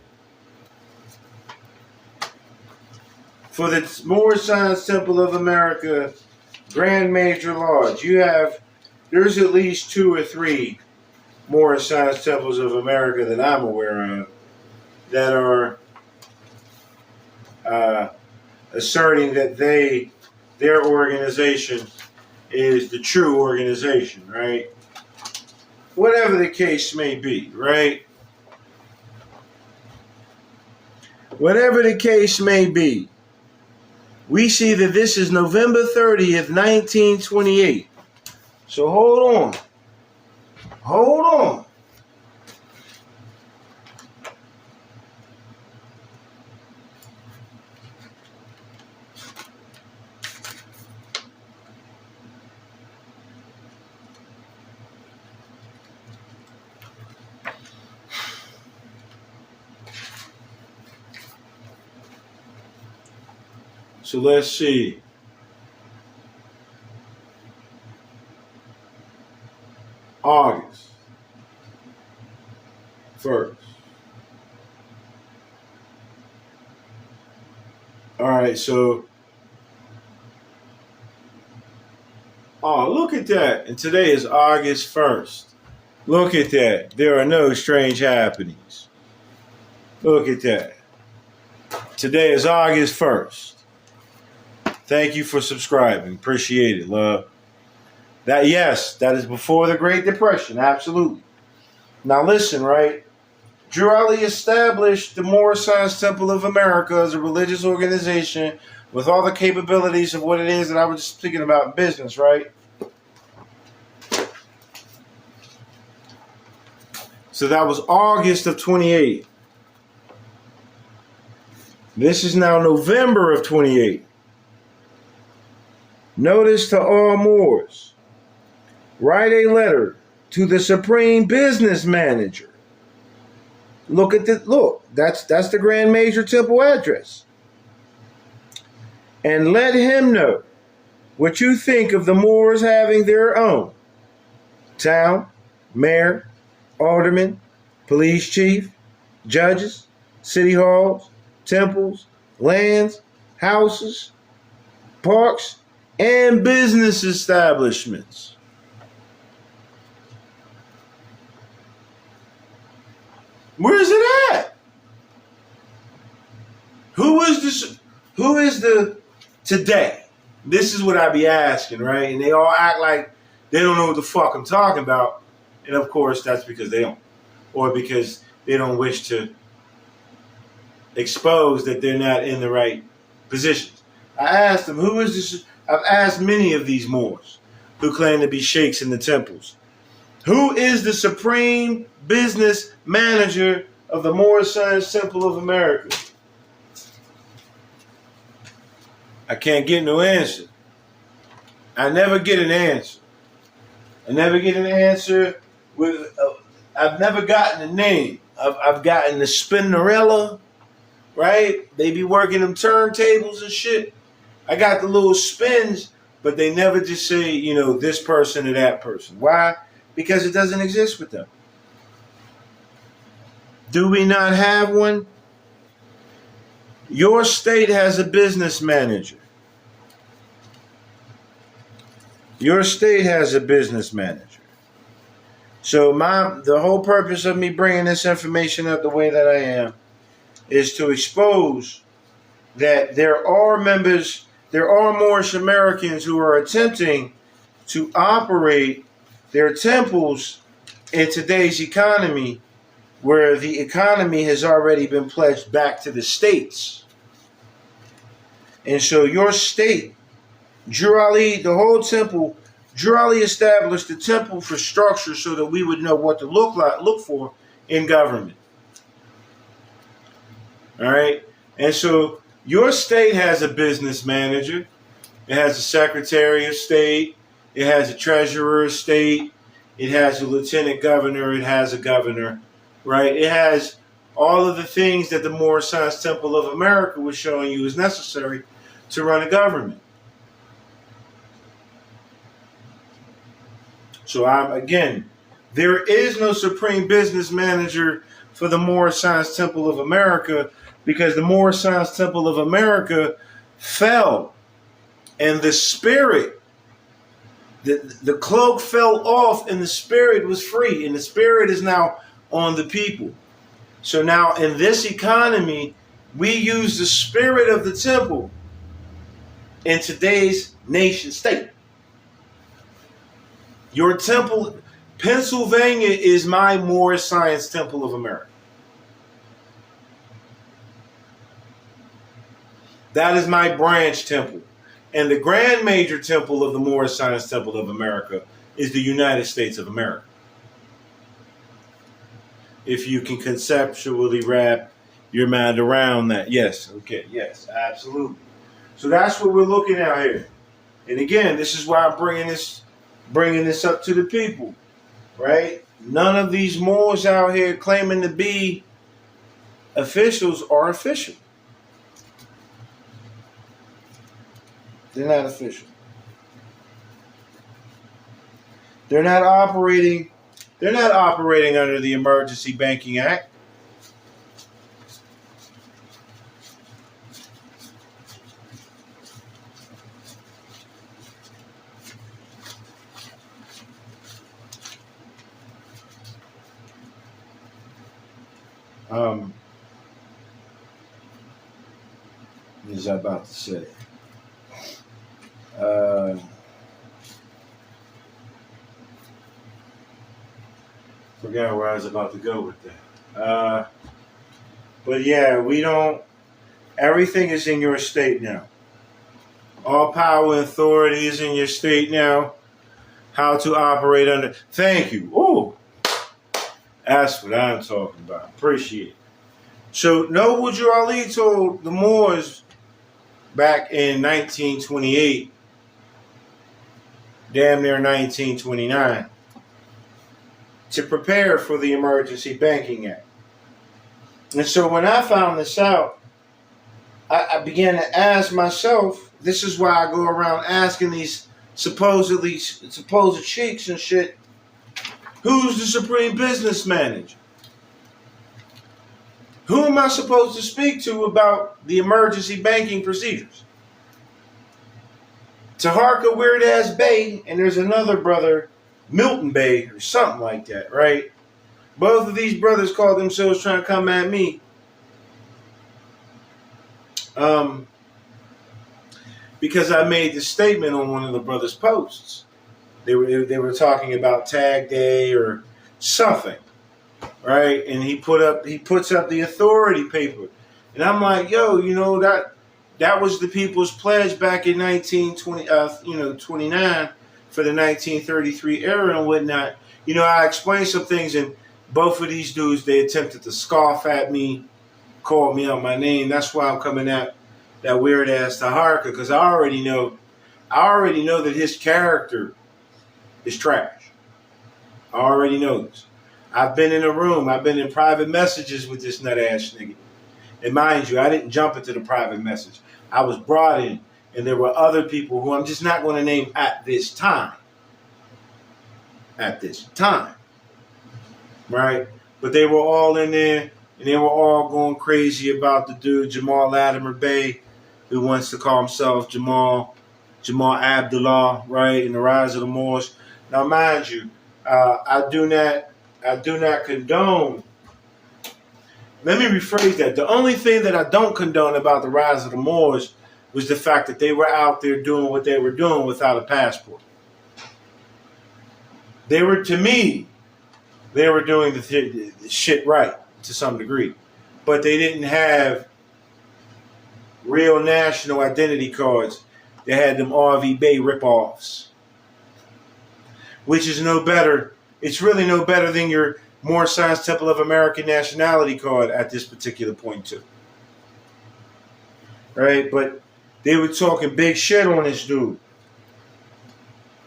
for the Moorish Science Temple of America Grand Major Lodge? There's at least 2 or 3 Moorish Science Temples of America that I'm aware of that are asserting that their organization is the true organization, right? Whatever the case may be, right? Whatever the case may be, we see that this is November 30th, 1928. So hold on. Hold on. So let's see. August 1st. All right, so look at that. And today is August 1st. Look at that. There are no strange happenings. Look at that. Today is August 1st. Thank you for subscribing. Appreciate it, love. That is before the Great Depression. Absolutely. Now listen, right? Drew Ali established the Moorish Science Temple of America as a religious organization with all the capabilities of what it is that I was just speaking about in business, right? So that was August of 28. This is now November of 28. Notice to all Moors. Write a letter to the Supreme Business Manager. Look, that's the Grand Major Temple address. And let him know what you think of the Moors having their own town, mayor, alderman, police chief, judges, city halls, temples, lands, houses, parks, and business establishments. Where is it at? Who is the today? This is what I be asking, right? And they all act like they don't know what the fuck I'm talking about. And of course, that's because they don't. Or because they don't wish to expose that they're not in the right positions. I asked them, who is this? I've asked many of these Moors who claim to be sheikhs in the temples. Who is the supreme business manager of the Moorish Science Temple of America? I can't get no answer. I never get an answer. I never get an answer with. I've never gotten a name. I've gotten the Spinnerella, right? They be working them turntables and shit. I got the little spins, but they never just say, this person or that person. Why? Because it doesn't exist with them. Do we not have one? Your state has a business manager. Your state has a business manager. So the whole purpose of me bringing this information up the way that I am is to expose that there are Moorish Americans who are attempting to operate their temples in today's economy, where the economy has already been pledged back to the states. And so your state, Drew Ali, the whole temple, Drew Ali established the temple for structure so that we would know what to look for in government. All right? And so your state has a business manager. It has a secretary of state. It has a treasurer of state. It has a lieutenant governor. It has a governor. Right? It has all of the things that the Moorish Science Temple of America was showing you is necessary to run a government. So there is no supreme business manager for the Moorish Science Temple of America because the Moorish Science Temple of America fell and the spirit, the cloak fell off and the spirit was free and the spirit is now on the people. So now in this economy, we use the spirit of the temple in today's nation state. Your temple, Pennsylvania is my Moorish Science Temple of America. That is my branch temple. And the Grand Major Temple of the Moorish Science Temple of America is the United States of America. If you can conceptually wrap your mind around that. Yes, okay, yes, absolutely. So that's what we're looking at here. And again, this is why I'm bringing this up to the people, right? None of these Moors out here claiming to be officials are official. They're not official. They're not operating under the Emergency Banking Act. What was I about to say? Forgot where I was about to go with that. But yeah, everything is in your state now. All power and authority is in your state now. How to operate under. Thank you. Ooh. That's what I'm talking about. Appreciate it. So Noble Drew Ali told the Moors back in 1928, damn near 1929, to prepare for the Emergency Banking Act. And so when I found this out, I began to ask myself, this is why I go around asking these supposed sheikhs and shit, who's the supreme business manager? Who am I supposed to speak to about the emergency banking procedures? Taharka Weird Ass Bey, and there's another brother, Milton Bey, or something like that, right? Both of these brothers call themselves trying to come at me. Because I made this statement on one of the brothers' posts. They were talking about Tag Day or something, right? And he puts up the authority paper, and I'm like, yo, you know that was the People's Pledge back in 1929 for the 1933 era and whatnot. You know, I explained some things, and both of these dudes, they attempted to scoff at me, call me out my name. That's why I'm coming at that weird ass Taharka, because I already know that his character is trash. I already know this. I've been in a room, I've been in private messages with this nut ass nigga. And mind you, I didn't jump into the private message. I was brought in, and there were other people who I'm just not going to name at this time. At this time. Right? But they were all in there, and they were all going crazy about the dude, Jamal Latimer Bey, who wants to call himself Jamal Abdullah, right, in the Rise of the Moors. Now, mind you, I do not condone. Let me rephrase that. The only thing that I don't condone about the Rise of the Moors was the fact that they were out there doing what they were doing without a passport. They were, to me, they were doing the shit right to some degree. But they didn't have real national identity cards. They had them RV Bay ripoffs, which is no better. It's really no better than your Moorish Science Temple of American nationality card at this particular point too. Right? But they were talking big shit on this dude.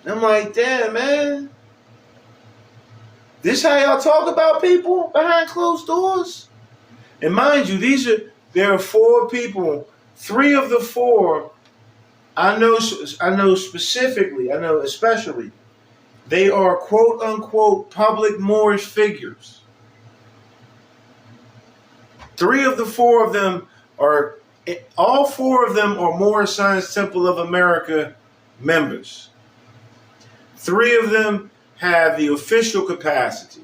I'm like, damn, man. This how y'all talk about people behind closed doors? And mind you, there are 4 people. 3 of the 4, I know specifically, I know especially, they are quote unquote public Moorish figures. 3 of the 4 of them are, all 4 of them are Moorish Science Temple of America members. 3 of them have the official capacity.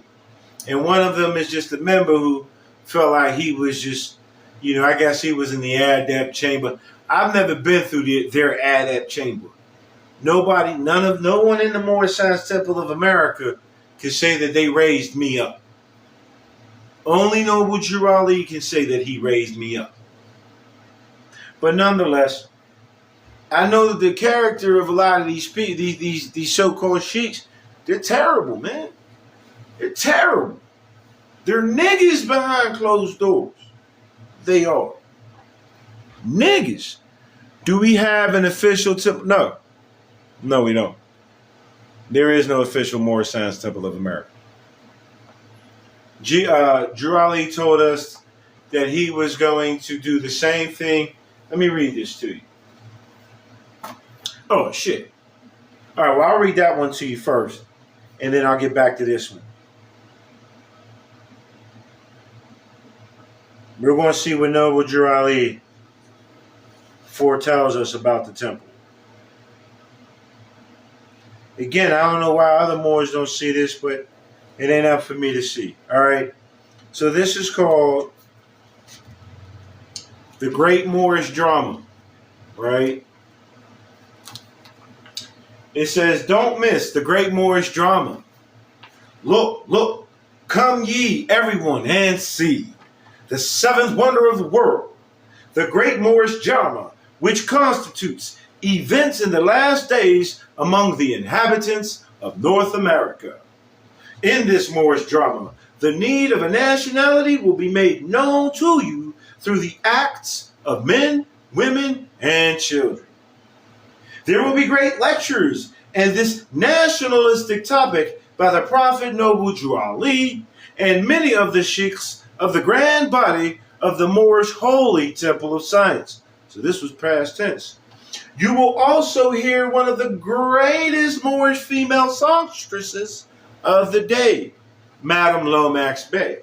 And one of them is just a member who felt like he was just, I guess he was in the adept chamber. I've never been through their adept chamber. No one in the Moorish Science Temple of America can say that they raised me up. Only Noble Drew Ali can say that he raised me up. But nonetheless, I know that the character of a lot of these people, these so-called sheiks, they're terrible, man. They're terrible. They're niggas behind closed doors. They are. Niggas. Do we have an official temple? No. No, we don't. There is no official Moorish Science Temple of America. Drew Ali told us that he was going to do the same thing. Let me read this to you. Oh, shit. All right, well, I'll read that one to you first, and then I'll get back to this one. We're going to see what Noble Drew Ali foretells us about the temple. Again, I don't know why other Moors don't see this, but it ain't up for me to see. All right? So this is called The Great Moorish Drama, right? It says, don't miss the Great Moorish Drama. Look, come ye, everyone, and see the 7th wonder of the world, the Great Moorish Drama, which constitutes events in the last days among the inhabitants of North America. In this Moorish drama, The need of a nationality will be made known to you through the acts of men, women, and children. There will be great lectures and this nationalistic topic by the Prophet Noble Drew Ali and many of the Sheikhs of the grand body of the Moorish Holy Temple of Science. So this was past tense. You will also hear one of the greatest Moorish female songstresses of the day, Madame Lomax Bey.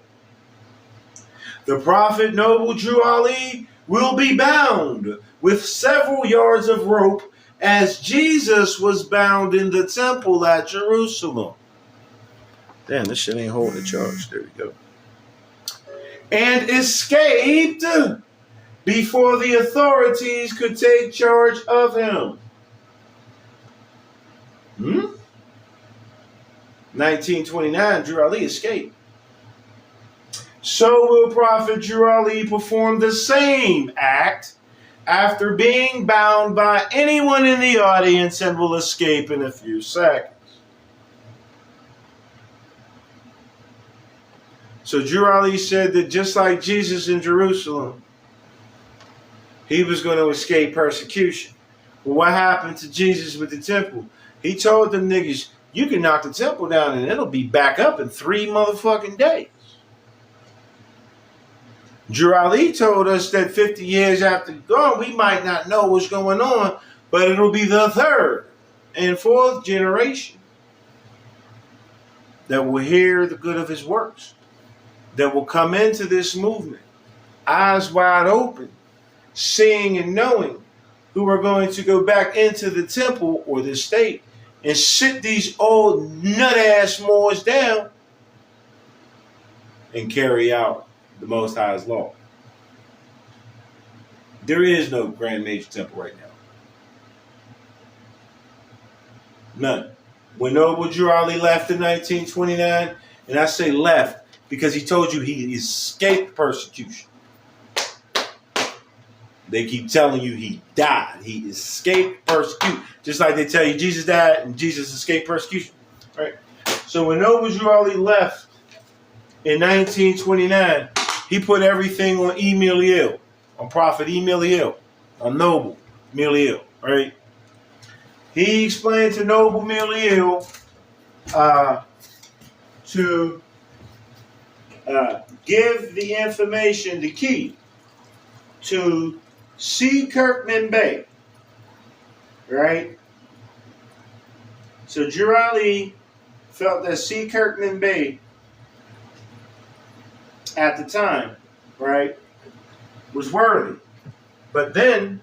The Prophet Noble Drew Ali will be bound with several yards of rope as Jesus was bound in the temple at Jerusalem. Damn, this shit ain't holding the charge. There we go. And escaped before the authorities could take charge of him. 1929, Drew Ali escaped. So will Prophet Drew Ali perform the same act after being bound by anyone in the audience and will escape in a few seconds. So Drew Ali said that just like Jesus in Jerusalem, he was going to escape persecution. Well, what happened to Jesus with the temple? He told them niggas, you can knock the temple down and it'll be back up in 3 motherfucking days. Drew Ali told us that 50 years after gone, we might not know what's going on, but it'll be the 3rd and 4th generation that will hear the good of his works, that will come into this movement, eyes wide open, seeing and knowing, who are going to go back into the temple or the state and sit these old nut-ass Moors down and carry out the Most High's law. There is no Grand Major Temple right now. None. When Noble Drew Ali left in 1929, and I say left because he told you he escaped persecution. They keep telling you he died. He escaped persecution. Just like they tell you Jesus died and Jesus escaped persecution. Right? So when Noble Drew Ali left in 1929, he put everything on Emil, on Prophet Emil, on Noble Emil, right? He explained to Noble Emil to give the information, the key, to C. Kirkman Bey, right? So Drew Ali felt that C. Kirkman Bey at the time, right, was worthy. But then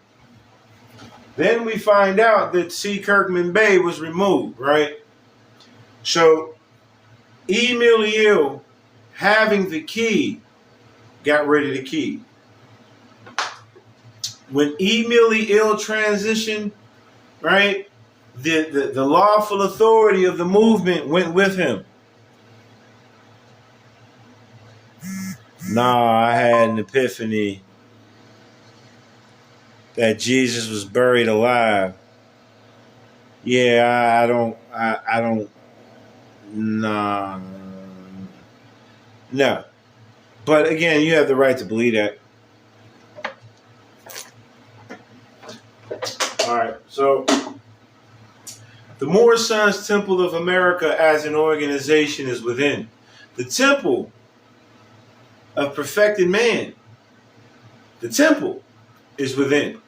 we find out that C. Kirkman Bey was removed, right? So Emil, having the key, got rid of the key. When Emil transitioned, right, the lawful authority of the movement went with him. Nah, I had an epiphany that Jesus was buried alive. Yeah, I don't, nah. No. But again, you have the right to believe that. All right, so the Moorish Science Temple of America as an organization is within. The temple of perfected man, the temple is within,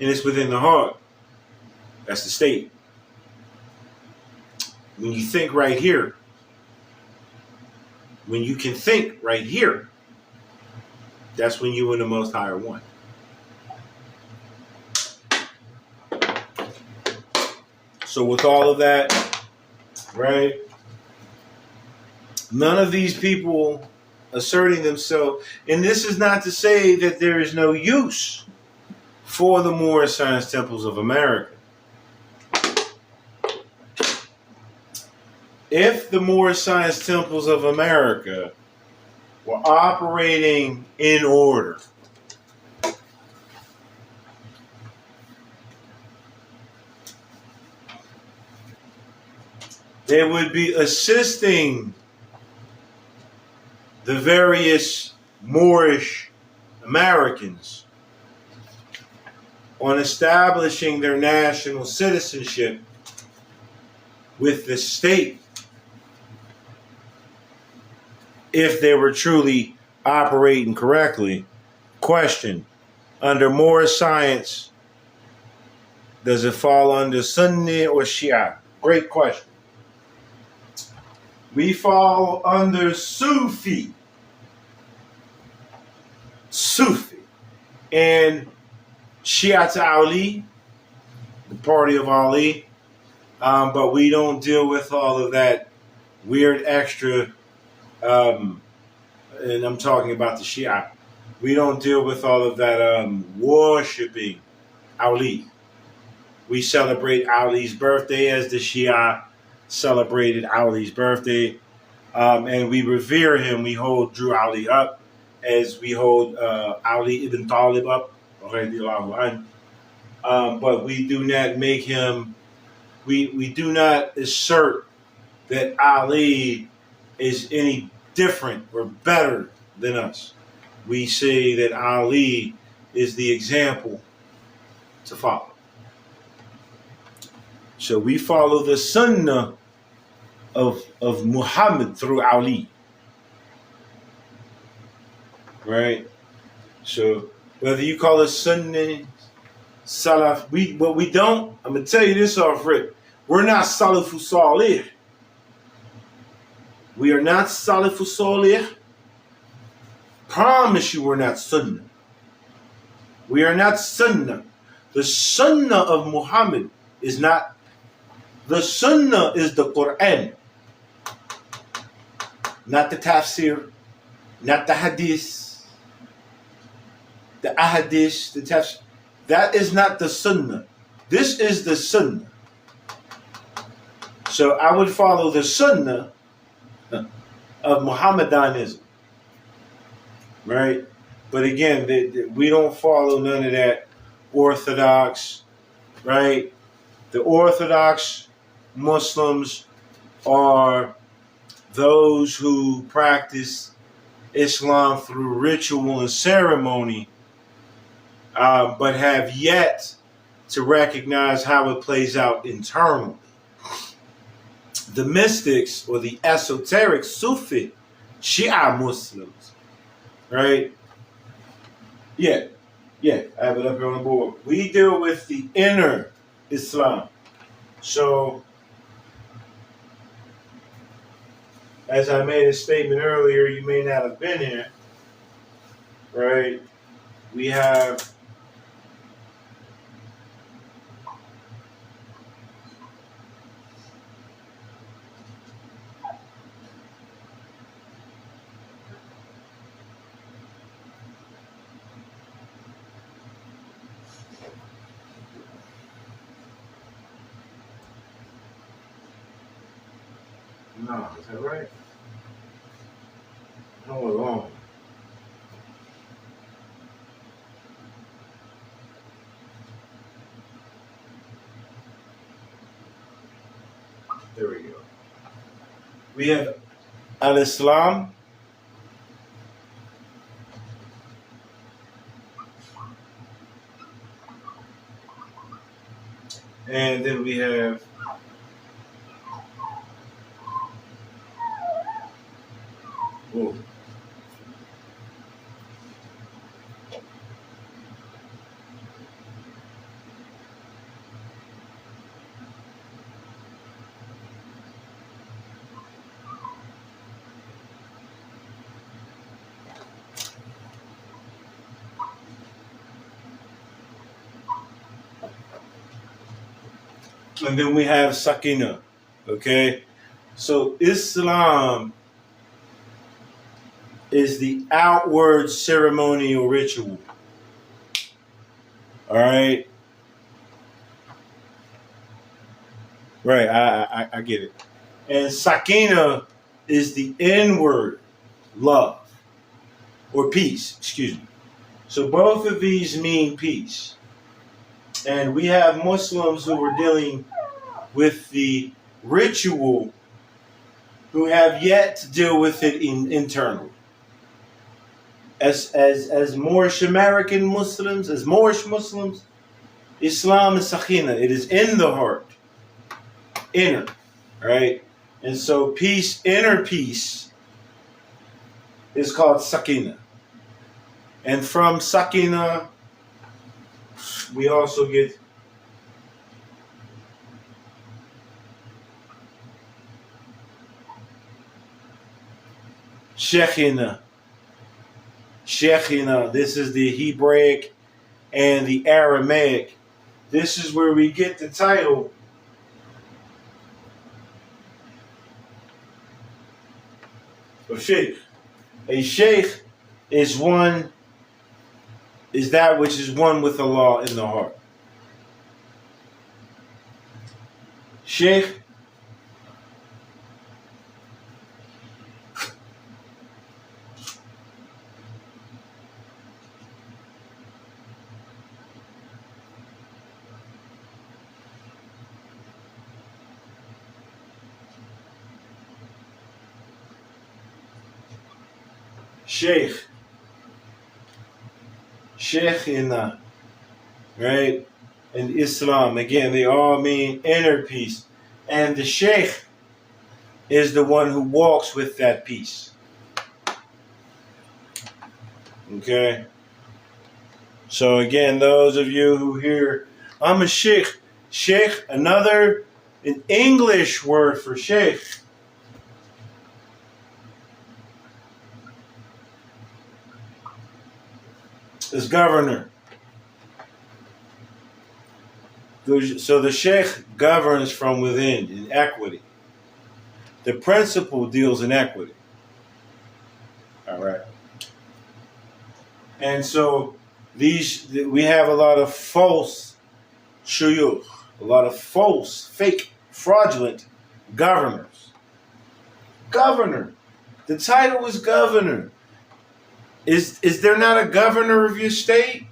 and it's within the heart. That's the state. When you think right here, when you can think right here, that's when you and the Most High are one. So with all of that, right, none of these people asserting themselves, and this is not to say that there is no use for the Moorish Science Temples of America. If the Moorish Science Temples of America were operating in order, they would be assisting the various Moorish Americans on establishing their national citizenship with the state if they were truly operating correctly. Question: under Moorish science, does it fall under Sunni or Shia? Great question. We fall under Sufi. And Shia Ali, the party of Ali. But we don't deal with all of that weird extra, and I'm talking about the Shia. We don't deal with all of that worshipping Ali. We celebrate Ali's birthday as the Shia celebrated Ali's birthday. And we revere him. We hold Drew Ali up as we hold Ali ibn Talib up. But we do not make him, we do not assert that Ali is any different or better than us. We say that Ali is the example to follow. So we follow the sunnah of Muhammad through Ali. Right? So whether you call it Sunni, Salaf, but we don't, I'm going to tell you this off rip. We're not Salafu Salih. We are not Salafu Salih. Promise you we're not Sunnah. We are not Sunnah. The Sunnah of Muhammad is not, the Sunnah is the Quran. Not the Tafsir, not the Hadith, the Ahadith, the Tafsir. That is not the Sunnah. This is the Sunnah. So I would follow the Sunnah of Muhammadanism. Right? But again, we don't follow none of that Orthodox, right? The Orthodox Muslims are those who practice Islam through ritual and ceremony, but have yet to recognize how it plays out internally. The mystics or the esoteric Sufi Shia Muslims, right? Yeah, I have it up here on the board. We deal with the inner Islam. So, as I made a statement earlier, you may not have been here, right? We have no, is that right? Hold on. There we go. We have Al-Islam, and then we have and then we have Sakina. Okay? So Islam is the outward ceremonial ritual. All right? Right, I get it. And Sakina is the inward love or peace, excuse me. So both of these mean peace. And we have Muslims who are dealing with the ritual who have yet to deal with it internally. as Moorish American Muslims, as Moorish Muslims, Islam is sakina. It is in the heart, inner, right? And so peace, inner peace, is called sakina. And from sakina, we also get Sheikhina. Sheikhina. This is the Hebraic and the Aramaic. This is where we get the title of Sheikh. A Sheikh is that which is one with Allah in the heart. Sheikh Sheikh, Sheikhina, right? And Islam, again, they all mean inner peace. And the Sheikh is the one who walks with that peace. Okay? So again, those of you who hear, I'm a Sheikh. Sheikh, an English word for Sheikh, is governor. So the Sheikh governs from within in equity. The principle deals in equity. All right. And so we have a lot of false shuyukh, a lot of false, fake, fraudulent governors. Governor. The title is governor. Is there not a governor of your state?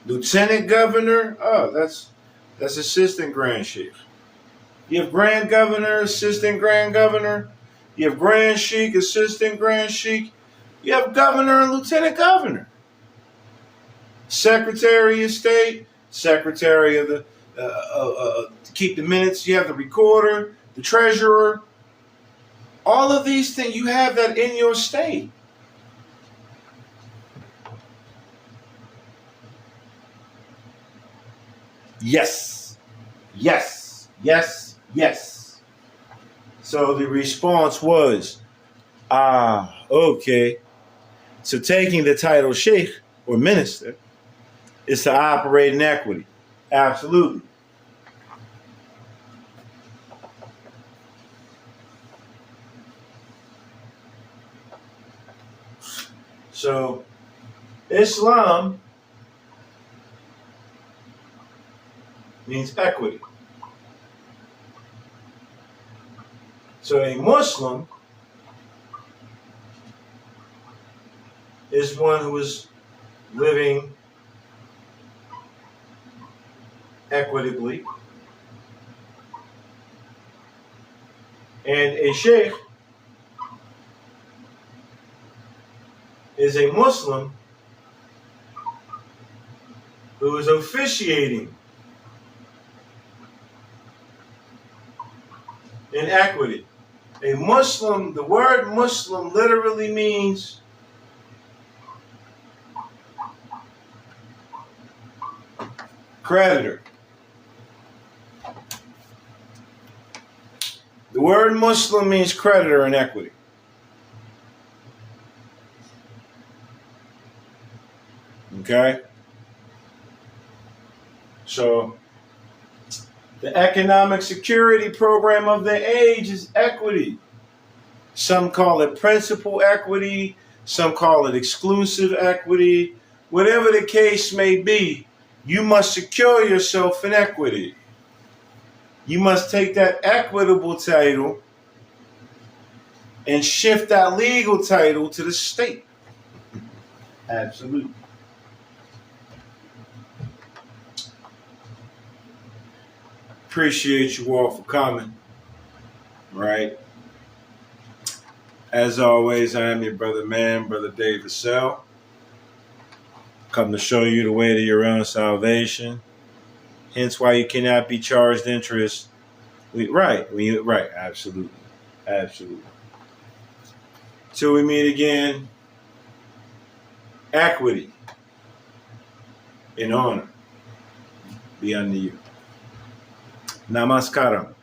Lieutenant governor? Oh, that's assistant grand sheikh. You have grand governor, assistant grand governor. You have grand sheikh, assistant grand sheikh. You have governor and lieutenant governor. Secretary of state, secretary of the to keep the minutes. You have the recorder, the treasurer. All of these things, you have that in your state. Yes. Yes. Yes. Yes. So the response was, okay. So taking the title sheikh or minister is to operate in equity. Absolutely. So Islam means equity. So a Muslim is one who is living equitably. And a sheikh is a Muslim who is officiating in equity. A Muslim, the word Muslim literally means creditor. The word Muslim means creditor in equity. Okay? So, the economic security program of the age is equity. Some call it principal equity, some call it exclusive equity. Whatever the case may be, you must secure yourself in equity. You must take that equitable title and shift that legal title to the state. Absolutely. Appreciate you all for coming. Right? As always, I am your brother man, Brother Dave Vassell. Come to show you the way to your own salvation. Hence why you cannot be charged interest. Right, absolutely. Absolutely. Till we meet again, equity and honor be unto you. Namaskaram.